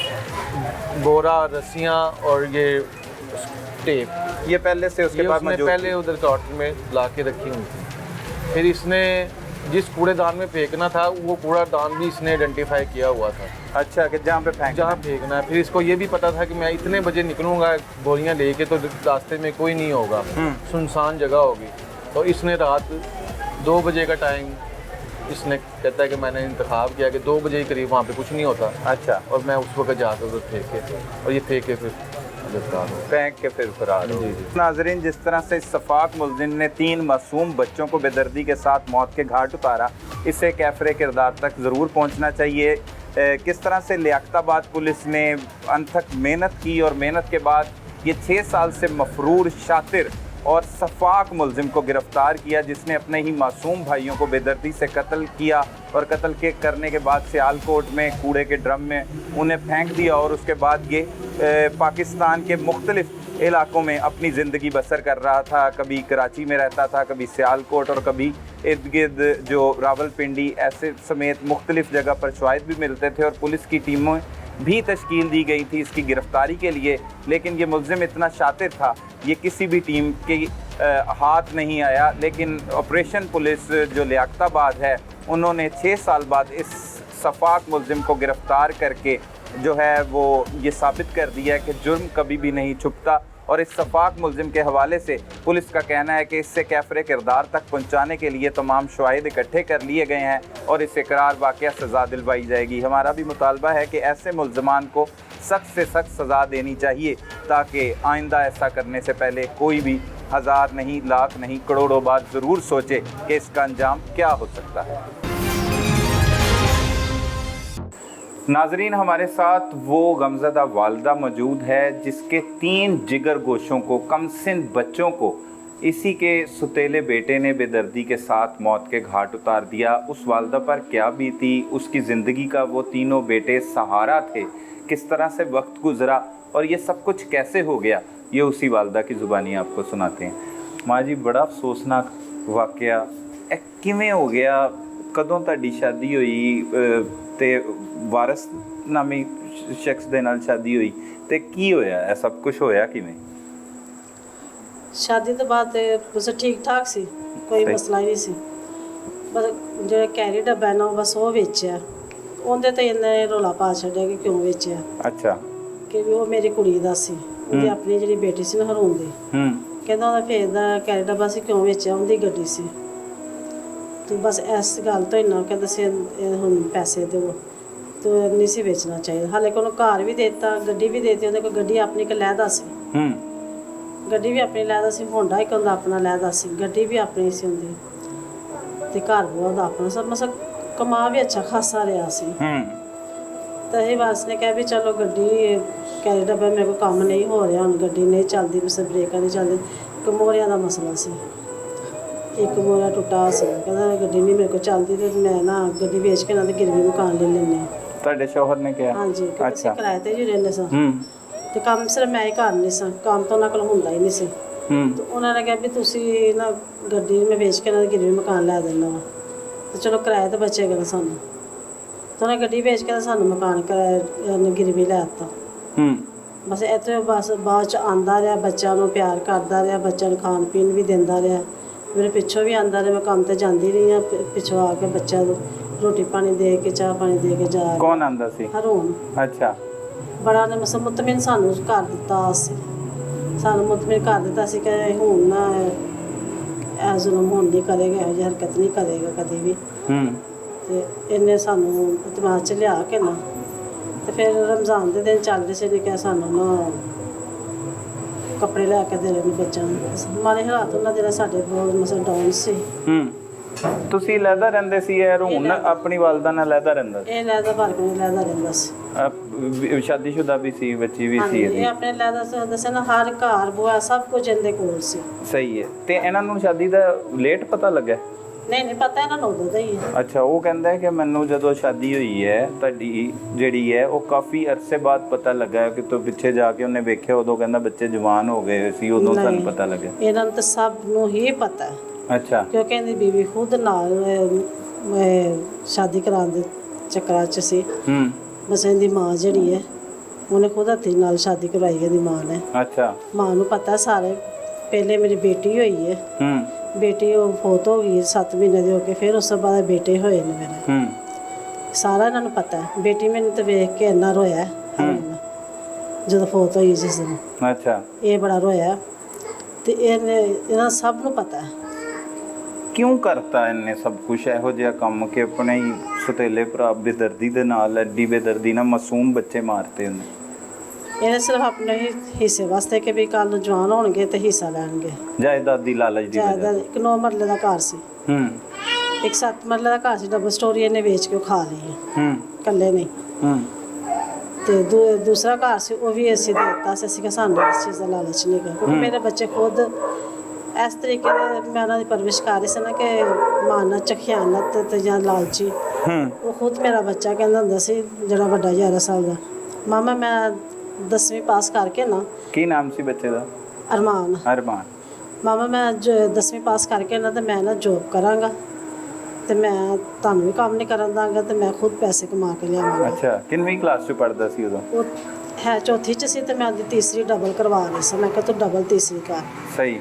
बोरा, रस्सियाँ और ये टेप। ये पहले से उसके ये बाद उसने मौजूद पहले उधर क्वार्टर में ला के रखी हुई थी। फिर इसने जिस कूड़ेदान में फेंकना था, वो कूड़ेदान भी इसने आइडेंटिफाई किया हुआ था। अच्छा, कि जहाँ पे फेंक जहाँ फेंकना है। फिर इसको ये भी पता था कि मैं इतने बजे निकलूँगा बोरियाँ लेके, तो रास्ते में कोई नहीं होगा, सुनसान जगह होगी। तो इसने रात 2 बजे का टाइम, इसने कहता है कि मैंने इंतखाब किया कि 2 बजे के करीब वहाँ पे कुछ नहीं होता। अच्छा, और मैं उस वक्त जाकर उधर फेंक के, और ये फेंक के फिर फेंक के फिर फरार हो। नाजरीन, जिस तरह से सफाक मुल्जिम ने 3 मासूम बच्चों को बेदर्दी के साथ मौत के घाट उतारा, इससे कैफरे किरदार तक ज़रूर पहुँचना चाहिए। किस तरह से लियाकताबाद पुलिस ने अनथक मेहनत की और मेहनत के बाद ये 6 साल से मफरूर, शातिर और सफाक मुल्जिम को गिरफ्तार किया, जिसने अपने ही मासूम भाइयों को बेदर्दी से कत्ल किया और कत्ल के करने के बाद सियालकोट में कूड़े के ड्रम में उन्हें फेंक दिया। और उसके बाद ये पाकिस्तान के मुख्तलिफ इलाकों में अपनी ज़िंदगी बसर कर रहा था। कभी कराची में रहता था, कभी सियालकोट, और कभी इर्द गिर्द जो रावलपिंडी, ऐसे समेत मुख्तलिफ जगह पर शवाहिद भी मिलते थे और पुलिस की टीमों भी तश्कील दी गई थी इसकी गिरफ्तारी के लिए। लेकिन ये मुल्ज़िम इतना शातिर था, ये किसी भी टीम के हाथ नहीं आया। लेकिन ऑपरेशन पुलिस जो लियाकताबाद है, उन्होंने 6 साल बाद इस सफाक मुल्ज़िम को गिरफ्तार करके जो है वो ये साबित कर दिया है कि जुर्म कभी भी नहीं छुपता। और इस सफाक मुल्ज़िम के हवाले से पुलिस का कहना है कि इससे कैफरे किरदार तक पहुंचाने के लिए तमाम शवाहिद इकट्ठे कर लिए गए हैं और इस इकरार वाक़या सज़ा दिलवाई जाएगी। हमारा भी मुतालबा है कि ऐसे मुल्ज़मान को सख्त से सख्त सज़ा देनी चाहिए, ताकि आइंदा ऐसा करने से पहले कोई भी 1000 नहीं, लाख नहीं, करोड़ों बार ज़रूर सोचे कि इसका अंजाम क्या हो सकता है। नाजरीन, हमारे साथ वो गमज़दा वालदा मौजूद है जिसके 3 जिगर गोशों को, कमसिन बच्चों को इसी के सुतेले बेटे ने बेदर्दी के साथ मौत के घाट उतार दिया। उस वालदा पर क्या बीती, उसकी ज़िंदगी का वो तीनों बेटे सहारा थे, किस तरह से वक्त गुजरा और ये सब कुछ कैसे हो गया, ये उसी वालदा की ज़ुबानी आपको सुनाते हैं। माँ जी, बड़ा अफसोसनाक वाक़या किवें हो गया, कदों तुहाडी शादी हुई ते वारस नामी शख्स दे नाल शादी हुई ते की होया, ऐ सब कुछ होया किवें? शादी तो बात बस ठीक ठाक सी, कोई मसला ही नहीं सी। बस जो कैरी डब्बा है ना, बस वो बेचया, ਉਹਦੇ ਤੇ ਇਹਨੇ ਰੌਲਾ ਪਾ ਛੱਡਿਆ ਕਿ ਕਿਉਂ ਵੇਚਿਆ। ਅੱਛਾ, ਕਿ ਵੀ ਉਹ ਮੇਰੀ ਕੁੜੀ ਦਾ ਸੀ, ਉਹਦੀ ਆਪਣੀ ਜਿਹੜੀ ਬੇਟੀ ਸੀ ਨਾ ਹਰੂਨ ਦੀ, ਕਹਿੰਦਾ ਉਹਦਾ ਫੇਰ ਦਾ ਕੈਰੀ ਡੱਬਾ ਸੀ, ਕਿਉਂ ਵੇਚਿਆ, ਉਹਦੀ ਗੱਡੀ ਸੀ। ਤੇ ਬਸ ਇਸ ਗੱਲ ਤੋਂ ਇੰਨਾ ਕਹਿੰਦਾ ਸੀ ਹੁਣ ਪੈਸੇ ਦਿਓ, ਤੇ ਨਹੀਂ ਸੀ ਵੇਚਣਾ ਚਾਹੀਦਾ। ਹਾਲੇ ਕੋਲ ਘਰ ਵੀ ਦੇਤਾ, ਗੱਡੀ ਵੀ ਦੇਤੀ, ਉਹਦੇ ਕੋਲ ਗੱਡੀ ਆਪਣੀ ਇੱਕ ਲਹਿਦਾ ਸੀ, ਗੱਡੀ ਵੀ ਆਪਣੀ ਲਹਿਦਾ ਸੀ, ਹੋਂਡਾ ਇੱਕ ਉਹਦਾ ਆਪਣਾ ਲਹਿਦਾ ਸੀ, ਗੱਡੀ ਵੀ ਆਪਣੀ ਸੀ ਹੁੰਦੀ, ਤੇ ਘਰ ਵੀ ਉਹਦਾ ਆਪਣਾ ਸਭ ਮਸਾ ਕਮਾ ਵੀ ਅੱਛਾ ਖਾਸਾ ਰਿਹਾ ਸੀ। ਤਾਂ ਇਹ ਵਾਸ ਨੇ ਕਿਹਾ ਵੀ ਚਲੋ ਗੱਡੀ ਕੈਰੀ ਡੱਬਾ ਮੇਰੇ ਕੋਲ ਕੰਮ ਨਹੀਂ ਹੋ ਰਿਹਾ, ਹੁਣ ਗੱਡੀ ਨਹੀਂ ਚੱਲਦੀ, ਬਸ ਬ੍ਰੇਕਾਂ ਨਹੀਂ ਚੱਲਦੀ, ਕਮੋਰਿਆਂ ਦਾ ਮਸਲਾ ਸੀ। ਇੱਕ ਬੋਰਾ ਟੁੱਟਾ ਸੀ, ਕਹਿੰਦਾ ਗੱਡੀ ਨਹੀਂ ਮੇਰੇ ਕੋਲ ਚੱਲਦੀ ਤੇ ਮੈਂ ਨਾ ਗੱਡੀ ਵੇਚ ਕੇ ਨਾ ਤੇ ਗਿਰਵੀ ਮਕਾਨ ਲੈ ਲੈਂਦੇ। ਤੁਹਾਡੇ ਸ਼ੌਹਰ ਨੇ ਕਿਹਾ? ਹਾਂਜੀ, ਕਿਉਂਕਿ ਅਸੀਂ ਅੱਛਾ। ਕਿਰਾਏ ਤੇ ਜੀ ਰਹਿੰਦੇ ਸਾਂ ਹੂੰ ਤੇ ਕੰਮ ਸਿਰਫ ਮੈਂ ਹੀ ਕਰ ਨਹੀਂ ਸਾਂ, ਕੰਮ ਤਾਂ ਉਹਨਾਂ ਕੋਲ ਹੁੰਦਾ ਹੀ ਨਹੀਂ ਸੀ। ਹੂੰ ਤੇ ਉਹਨਾਂ ਨੇ ਕਿਹਾ ਵੀ ਤੁਸੀਂ ਨਾ ਗੱਡੀ ਮੈਂ ਵੇਚ ਕੇ ਨਾ ਗਿਰਵੀ ਮਕਾਨ ਲੈ ਦਿੰਦਾ ਵਾ ਤੇ ਚਲੋ ਕਿਰਾਏ ਤੇ ਬਚੇਗਾ ਨਾ ਸਾਨੂੰ। ਤੇ ਉਹਨਾਂ ਗੱਡੀ ਵੇਚ ਕੇ ਤਾਂ ਸਾਨੂੰ ਮਕਾਨ ਕਿਰਾਏ ਗਿਰਵੀ ਲੈ ਦਿੱਤਾ। ਹੂੰ ਬਸ ਇੱਥੇ ਬਸ ਬਾਅਦ ਚ ਆਉਂਦਾ ਰਿਹਾ, ਬੱਚਿਆਂ ਨੂੰ ਪਿਆਰ ਕਰਦਾ ਰਿਹਾ, ਬੱਚਿਆਂ ਨੂੰ ਖਾਣ ਪੀਣ ਵੀ ਦਿੰਦਾ ਰਿਹਾ, ਮੇਰੇ ਪਿੱਛੋਂ ਵੀ ਆਉਂਦਾ ਰਿਹਾ। ਮੈਂ ਕੰਮ ਤੇ ਜਾਂਦੀ ਰਹੀ ਹਾਂ, ਪਿੱਛੋਂ ਆ ਕੇ ਬੱਚਿਆਂ ਨੂੰ ਰੋਟੀ ਪਾਣੀ ਦੇ ਕੇ ਚਾਹ ਪਾਣੀ ਦੇ ਕੇ ਜਾ ਕੌਣ ਆਂਦਾ ਸੀ? ਹਰੋਂ ਅੱਛਾ। ਬੜਾ ਨੇ ਮੁਤਮਿਨ ਸਾਨੂੰ ਕਰ ਦਿੱਤਾ ਸੀ, ਸਾਨੂੰ ਮੁਤਮਿਨ ਕਰ ਦਿੱਤਾ ਸੀ ਕਿ ਹੁਣ ਨਾ ਇਹ ਜ਼ੁਲਮ ਹੋਣ ਨਹੀਂ ਕਰੇਗਾ, ਇਹੋ ਜਿਹੀ ਹਰਕਤ ਨਹੀਂ ਕਰੇਗਾ ਕਦੇ ਵੀ। ਹੂੰ ਤੇ ਇਹਨੇ ਸਾਨੂੰ ਇਤਮਾਦ 'ਚ ਲਿਆ ਕੇ ਨਾ ਤੇ ਫਿਰ ਰਮਜ਼ਾਨ ਦੇ ਦਿਨ ਚੱਲ ਰਹੇ ਸੀ, ਨੇ ਕਿਹਾ ਸਾਨੂੰ ਨਾ ਕੱਪੜੇ ਲੈ ਕੇ ਦੇ ਰਹੇ ਨੇ ਬੱਚਿਆਂ ਨੂੰ। ਮਾਰੇ ਹਾਲਾਤ ਉਹਨਾਂ ਦੇ ਨਾਲ ਸਾਡੇ ਬਹੁਤ ਮਸਲ ਡਾਊਨ ਸੀ। ਹੂੰ ਤੁਸੀਂ ਲਹਿਦਾ ਰਹਿੰਦੇ ਸੀ? ਇਹ ਰੂਨ ਆਪਣੀ ਵਾਲਦਾ ਨਾਲ ਲਹਿਦਾ ਰਹਿੰਦਾ ਸੀ? ਇਹ ਲੈਦਾ ਭਰ ਕੇ ਲੈਦਾ ਰਹਿੰਦਾ ਸੀ। ਸ਼ਾਦੀशुदा ਵੀ ਸੀ, ਬੱਚੀ ਵੀ ਸੀ ਇਹ ਆਪਣੇ ਲੈਦਾ ਦੱਸਿਆ ਨਾ, ਹਰ ਘਰ ਬੁਆ ਸਭ ਕੁਝ ਇਹਦੇ ਕੋਲ ਸੀ। ਸਹੀ ਹੈ। ਤੇ ਇਹਨਾਂ ਨੂੰ ਸ਼ਾਦੀ ਦਾ ਲੇਟ ਪਤਾ ਲੱਗਾ? ਨਹੀਂ ਪਤਾ ਇਹਨਾਂ ਨੂੰ ਉਦੋਂ ਦਾ ਹੀ ਹੈ। ਅੱਛਾ। ਉਹ ਕਹਿੰਦਾ ਹੈ ਕਿ ਮੈਨੂੰ ਜਦੋਂ ਸ਼ਾਦੀ ਹੋਈ ਹੈ ਤੁਹਾਡੀ ਜਿਹੜੀ ਹੈ ਉਹ ਕਾਫੀ ਅਰਸੇ ਬਾਅਦ ਪਤਾ ਲੱਗਾ ਕਿ ਤੋਂ ਪਿੱਛੇ ਜਾ ਕੇ ਉਹਨੇ ਵੇਖਿਆ, ਉਦੋਂ ਕਹਿੰਦਾ ਬੱਚੇ ਜਵਾਨ ਹੋ ਗਏ ਸੀ, ਉਦੋਂ ਸਾਨੂੰ ਪਤਾ ਲੱਗਾ। ਇਹਨਾਂ ਨੂੰ ਤਾਂ ਸਭ ਨੂੰ ਹੀ ਪਤਾ ਹੈ। ਅੱਛਾ। ਕਿਉਂਕਿ ਇਹਦੀ ਬੀਵੀ ਖੁਦ ਨਾਲ ਸ਼ਾਦੀ ਕਰਾਉਣ ਦੇ ਚੱਕਰਾਂ 'ਚ ਸੀ। ਹੂੰ ਬਸ ਇਹਦੀ ਮਾਂ ਜਿਹੜੀ ਹੈ ਉਹਨੇ ਖੁਦ ਹੱਥੀਂ ਨਾਲ ਸ਼ਾਦੀ ਕਰਵਾਈ, ਇਹਦੀ ਮਾਂ ਨੇ। ਅੱਛਾ। ਮਾਂ ਨੂੰ ਪਤਾ ਸਾਰੇ। ਪਹਿਲੇ ਮੇਰੀ ਬੇਟੀ ਹੋਈ ਹੈ, ਹੂੰ ਬੇਟੀ ਉਹ ਫੌਤ ਹੋ ਗਈ 7 ਮਹੀਨੇ ਦੀ ਹੋ ਕੇ, ਫਿਰ ਉਸ ਤੋਂ ਬਾਅਦ ਬੇਟੇ ਹੋਏ ਨੇ ਮੇਰੇ। ਹੂੰ ਸਾਰਾ ਇਹਨਾਂ ਨੂੰ ਪਤਾ ਹੈ। ਬੇਟੀ ਮੈਨੂੰ ਤਾਂ ਵੇਖ ਕੇ ਇੰਨਾ ਰੋਇਆ ਜਦੋਂ ਫੌਤ ਹੋਈ ਜਿਸ ਦਿਨ। ਅੱਛਾ। ਇਹ ਬੜਾ ਰੋਇਆ ਤੇ ਇਹਨਾਂ ਸਭ ਨੂੰ ਪਤਾ ਹੈ। ਕਿਉਂ ਕਰਤਾ ਇਹਨੇ ਸਭ ਕੁਝ ਇਹੋ ਜਿਹਾ ਕੰਮ ਕਿ ਆਪਣੇ ਹੀ ਸਤੇਲੇ ਭਰਾ ਬੇਦਰਦੀ ਦੇ ਨਾਲ, ਐਡੀ ਬੇਦਰਦੀ ਨਾਲ ਮਾਸੂਮ ਬੱਚੇ ਮਾਰਤੇ ਉਹਨੇ? ਇਹਨੇ ਸਿਰਫ ਆਪਣੇ ਹੀ ਹਿੱਸੇ ਵਾਸਤੇ ਕਿ ਵੀ ਕੱਲ ਨੂੰ ਜਵਾਨ ਹੋਣਗੇ ਤੇ ਹਿੱਸਾ ਲੈਣਗੇ। ਜਾਇਦਾਦ ਦੀ ਲਾਲਚ ਦੀ ਵਜ੍ਹਾ। ਜਾਇਦਾਦ ਇੱਕ 9 ਮਰਲੇ ਦਾ ਘਰ ਸੀ, ਹੂੰ ਇੱਕ 7 ਮਰਲੇ ਦਾ ਘਰ ਸੀ, ਡਬਲ ਸਟੋਰੀ ਇਹਨੇ ਵੇਚ ਕੇ ਉਹ ਖਾ ਲਈ ਹੈ। ਹੂੰ ਇਕੱਲੇ ਨਹੀਂ। ਹੂੰ ਤੇ ਦੂਸਰਾ ਘਰ ਸੀ ਉਹ ਵੀ ਅਸੀਂ ਦੇ ਦਿੱਤਾ ਸੀ। ਅਸੀਂ ਕਿ ਸਾਨੂੰ ਇਸ ਚੀਜ਼ ਦਾ ਲਾਲਚ ਨਹੀਂ ਗਾ, ਕਿਉਂਕਿ ਮੇਰੇ ਬੱਚੇ ਖੁਦ ਇਸ ਤਰੀਕੇ ਦੇ ਮੈਂ ਉਹਨਾਂ ਦੀ ਪਰਵਰਿਸ਼ ਕਰ ਰਹੀ ਸੀ ਨਾ ਕਿ ਮਾਨਤ ਖਿਆਨਤ ਤੇ ਜਾਂ ਲਾਲਚੀ। ਹੂੰ ਉਹ ਖੁਦ ਮੇਰਾ ਬੱਚਾ ਕਹਿੰਦਾ ਹੁੰਦਾ ਸੀ ਜਿਹੜਾ ਵੱਡਾ 11 ਸਾਲ ਦਾ, ਮਾਮਾ ਮੈਂ 10ਵੀਂ ਪਾਸ ਕਰਕੇ ਨਾ। ਕੀ ਨਾਮ ਸੀ ਬੱਚੇ ਦਾ? ਅਰਮਾਨ। ਅਰਮਾਨ। ਮਾਮਾ ਮੈਂ 10ਵੀਂ ਪਾਸ ਕਰਕੇ ਨਾ ਤੇ ਮੈਂ ਨਾ ਜੋਬ ਕਰਾਂਗਾ ਤੇ ਮੈਂ ਤੁਹਾਨੂੰ ਵੀ ਕੰਮ ਨਹੀਂ ਕਰਨ ਦਾਂਗਾ ਤੇ ਮੈਂ ਖੁਦ ਪੈਸੇ ਕਮਾ ਕੇ ਲਿਆਵਾਂਗਾ। ਅੱਛਾ। ਕਿੰਨਵੀਂ ਕਲਾਸ 'ਚ ਪੜ੍ਹਦਾ ਸੀ ਉਦੋਂ? ਉਹ ਹੈ ਚੌਥੀ 'ਚ ਸੀ ਤੇ ਮੈਂ ਉਹਦੀ ਤੀਸਰੀ ਡਬਲ ਕਰਵਾ ਰਹੀ ਸੀ। ਮੈਂ ਕਿਹਾ ਤੂੰ ਡਬਲ ਤੀਸਰੀ ਕਰ। ਸਹੀ।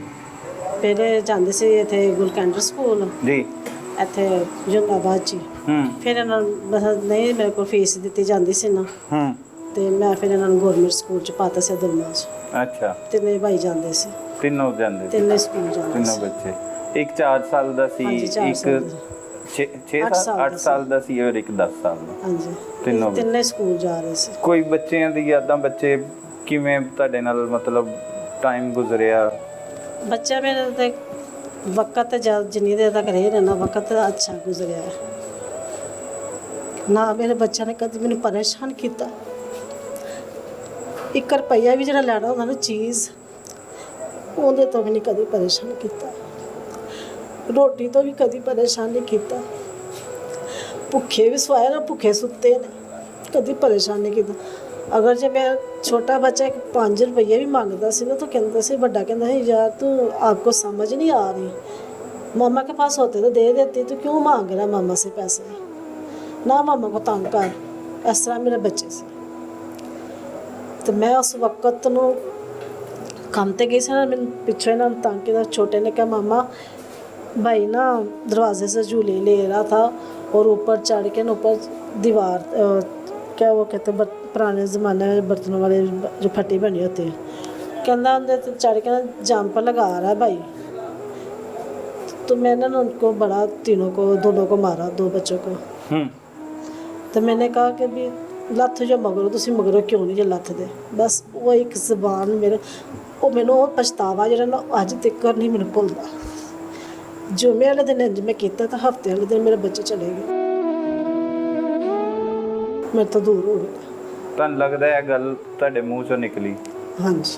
ਪਹਿਲੇ ਜਾਂਦੇ ਸੀ ਇੱਥੇ ਗੁਲਕੈਂਡਰ ਸਕੂਲ, ਜੀ। ਇੱਥੇ ਜੁਨਾਬਾਦ 'ਚ। ਹੂੰ ਫਿਰ ਇਹਨਾਂ ਨੂੰ ਬਸ ਨਹੀਂ ਮੇਰੇ ਕੋਲ ਫੀਸ ਦਿੱਤੀ ਜਾਂਦੀ ਸੀ ਨਾ, ਹੂੰ ਤੇ ਮੈਂ ਫਿਰ ਇਹਨਾਂ ਨੂੰ ਗਵਰਨਮੈਂਟ ਸਕੂਲ 'ਚ ਪਾਤਾ ਸੀ ਦੁਲਮਾ 'ਚ। ਅੱਛਾ। ਤਿੰਨੇ ਭਾਈ ਜਾਂਦੇ ਸੀ, ਤਿੰਨੋਂ ਜਾਂਦੇ ਸੀ? ਤਿੰਨੇ ਸਕੂਲ ਜਾਂਦੇ ਤਿੰਨੋਂ ਸੀ। ਬੱਚੇ। ਇੱਕ 4 ਸਾਲ ਦਾ ਸੀ, ਹਾਂਜੀ, 4 ਇੱਕ ਸਾਲ ਦਾ। 8 ਸਾਲ ਦਾ ਸੀ ਔਰ ਇੱਕ 10 ਸਾਲ ਦਾ। ਹਾਂਜੀ, ਤਿੰਨੋਂ ਤਿੰਨੇ ਸਕੂਲ ਜਾ ਰਹੇ ਸੀ। ਕੋਈ ਬੱਚਿਆਂ ਦੀ ਯਾਦਾਂ, ਬੱਚੇ ਕਿਵੇਂ ਤੁਹਾਡੇ ਨਾਲ ਮਤਲਬ ਟਾਈਮ ਗੁਜ਼ਰਿਆ? ਬੱਚਾ ਮੇਰੇ ਤੇ ਵਕਤ ਜਿੰਨੀ ਦੇਰ ਤੱਕ ਰਹੇ ਨੇ ਨਾ ਵਕਤ ਅੱਛਾ ਗੁਜ਼ਰਿਆ ਨਾ। ਮੇਰੇ ਬੱਚਿਆਂ ਨੇ ਕਦੇ ਮੈਨੂੰ ਪਰੇਸ਼ਾਨ ਕੀਤਾ। 1 ਰੁਪਈਆ ਵੀ ਜਿਹੜਾ ਲੈਣਾ ਹੁੰਦਾ ਨਾ ਚੀਜ਼, ਉਹਦੇ ਤੋਂ ਵੀ ਨਹੀਂ ਕਦੇ ਪਰੇਸ਼ਾਨ ਕੀਤਾ। ਰੋਟੀ ਤੋਂ ਵੀ ਕਦੀ ਪਰੇਸ਼ਾਨ ਨਹੀਂ ਕੀਤਾ। ਭੁੱਖੇ ਵੀ ਸਵਾਏ ਨਾ, ਭੁੱਖੇ ਸੁੱਤੇ ਨੇ, ਕਦੀ ਪਰੇਸ਼ਾਨ ਨਹੀਂ ਕੀਤਾ। ਅਗਰ ਜੇ ਮੈਂ ਛੋਟਾ ਬੱਚਾ 5 ਰੁਪਈਏ ਵੀ ਮੰਗਦਾ ਸੀ ना तो कहता से बड़ा कहता है यार तू आपको समझ नहीं आ रही, मामा के पास होते तो दे देती, तो क्यों मांग रहा मामा से पैसे, ना मामा को तंग कर। इस तरह मेरे बच्चे से तो मैं उस वक्त ਨੂੰ ਕੰਮ ਤੇ ਗਈ ਸੀ ਨਾ, ਮੈਨੂੰ ਪਿੱਛੇ ਇਹਨਾਂ ਨੂੰ ਤੰਗ ਕੀਤਾ। छोटे ने कहा मामा भाई ना दरवाजे से झूले ले रहा था और ऊपर चढ़ के ना ऊपर दीवार क्या वो कहते हैं पुराने ज़माने में बर्तनों वाले जो फटी बनी होती है, कहना अंदर तो चढ़ के ना जंप लगा रहा है भाई। तो मैंने ना उनको बड़ा तीनों को दोनों को मारा, 2 बच्चों को। तो मैंने कहा कि भी लत्थ जो मगरो तुम मगरो क्यों नहीं जो लत्थ दे। बस वो एक जबान मेरे वो मैंने पछतावा जो ना अज तक नहीं मैंने भुलता। जुम्मे वाले दिन इंज मैं किया तो हफ्ते वाले दिन मेरे बच्चे चले गए, मेरे तो दूर हो गए। ਤੁਹਾਨੂੰ ਲੱਗਦਾ ਹੈ ਗੱਲ ਤੁਹਾਡੇ ਮੂੰਹ ਚੋਂ ਨਿਕਲੀ? हाँ जी,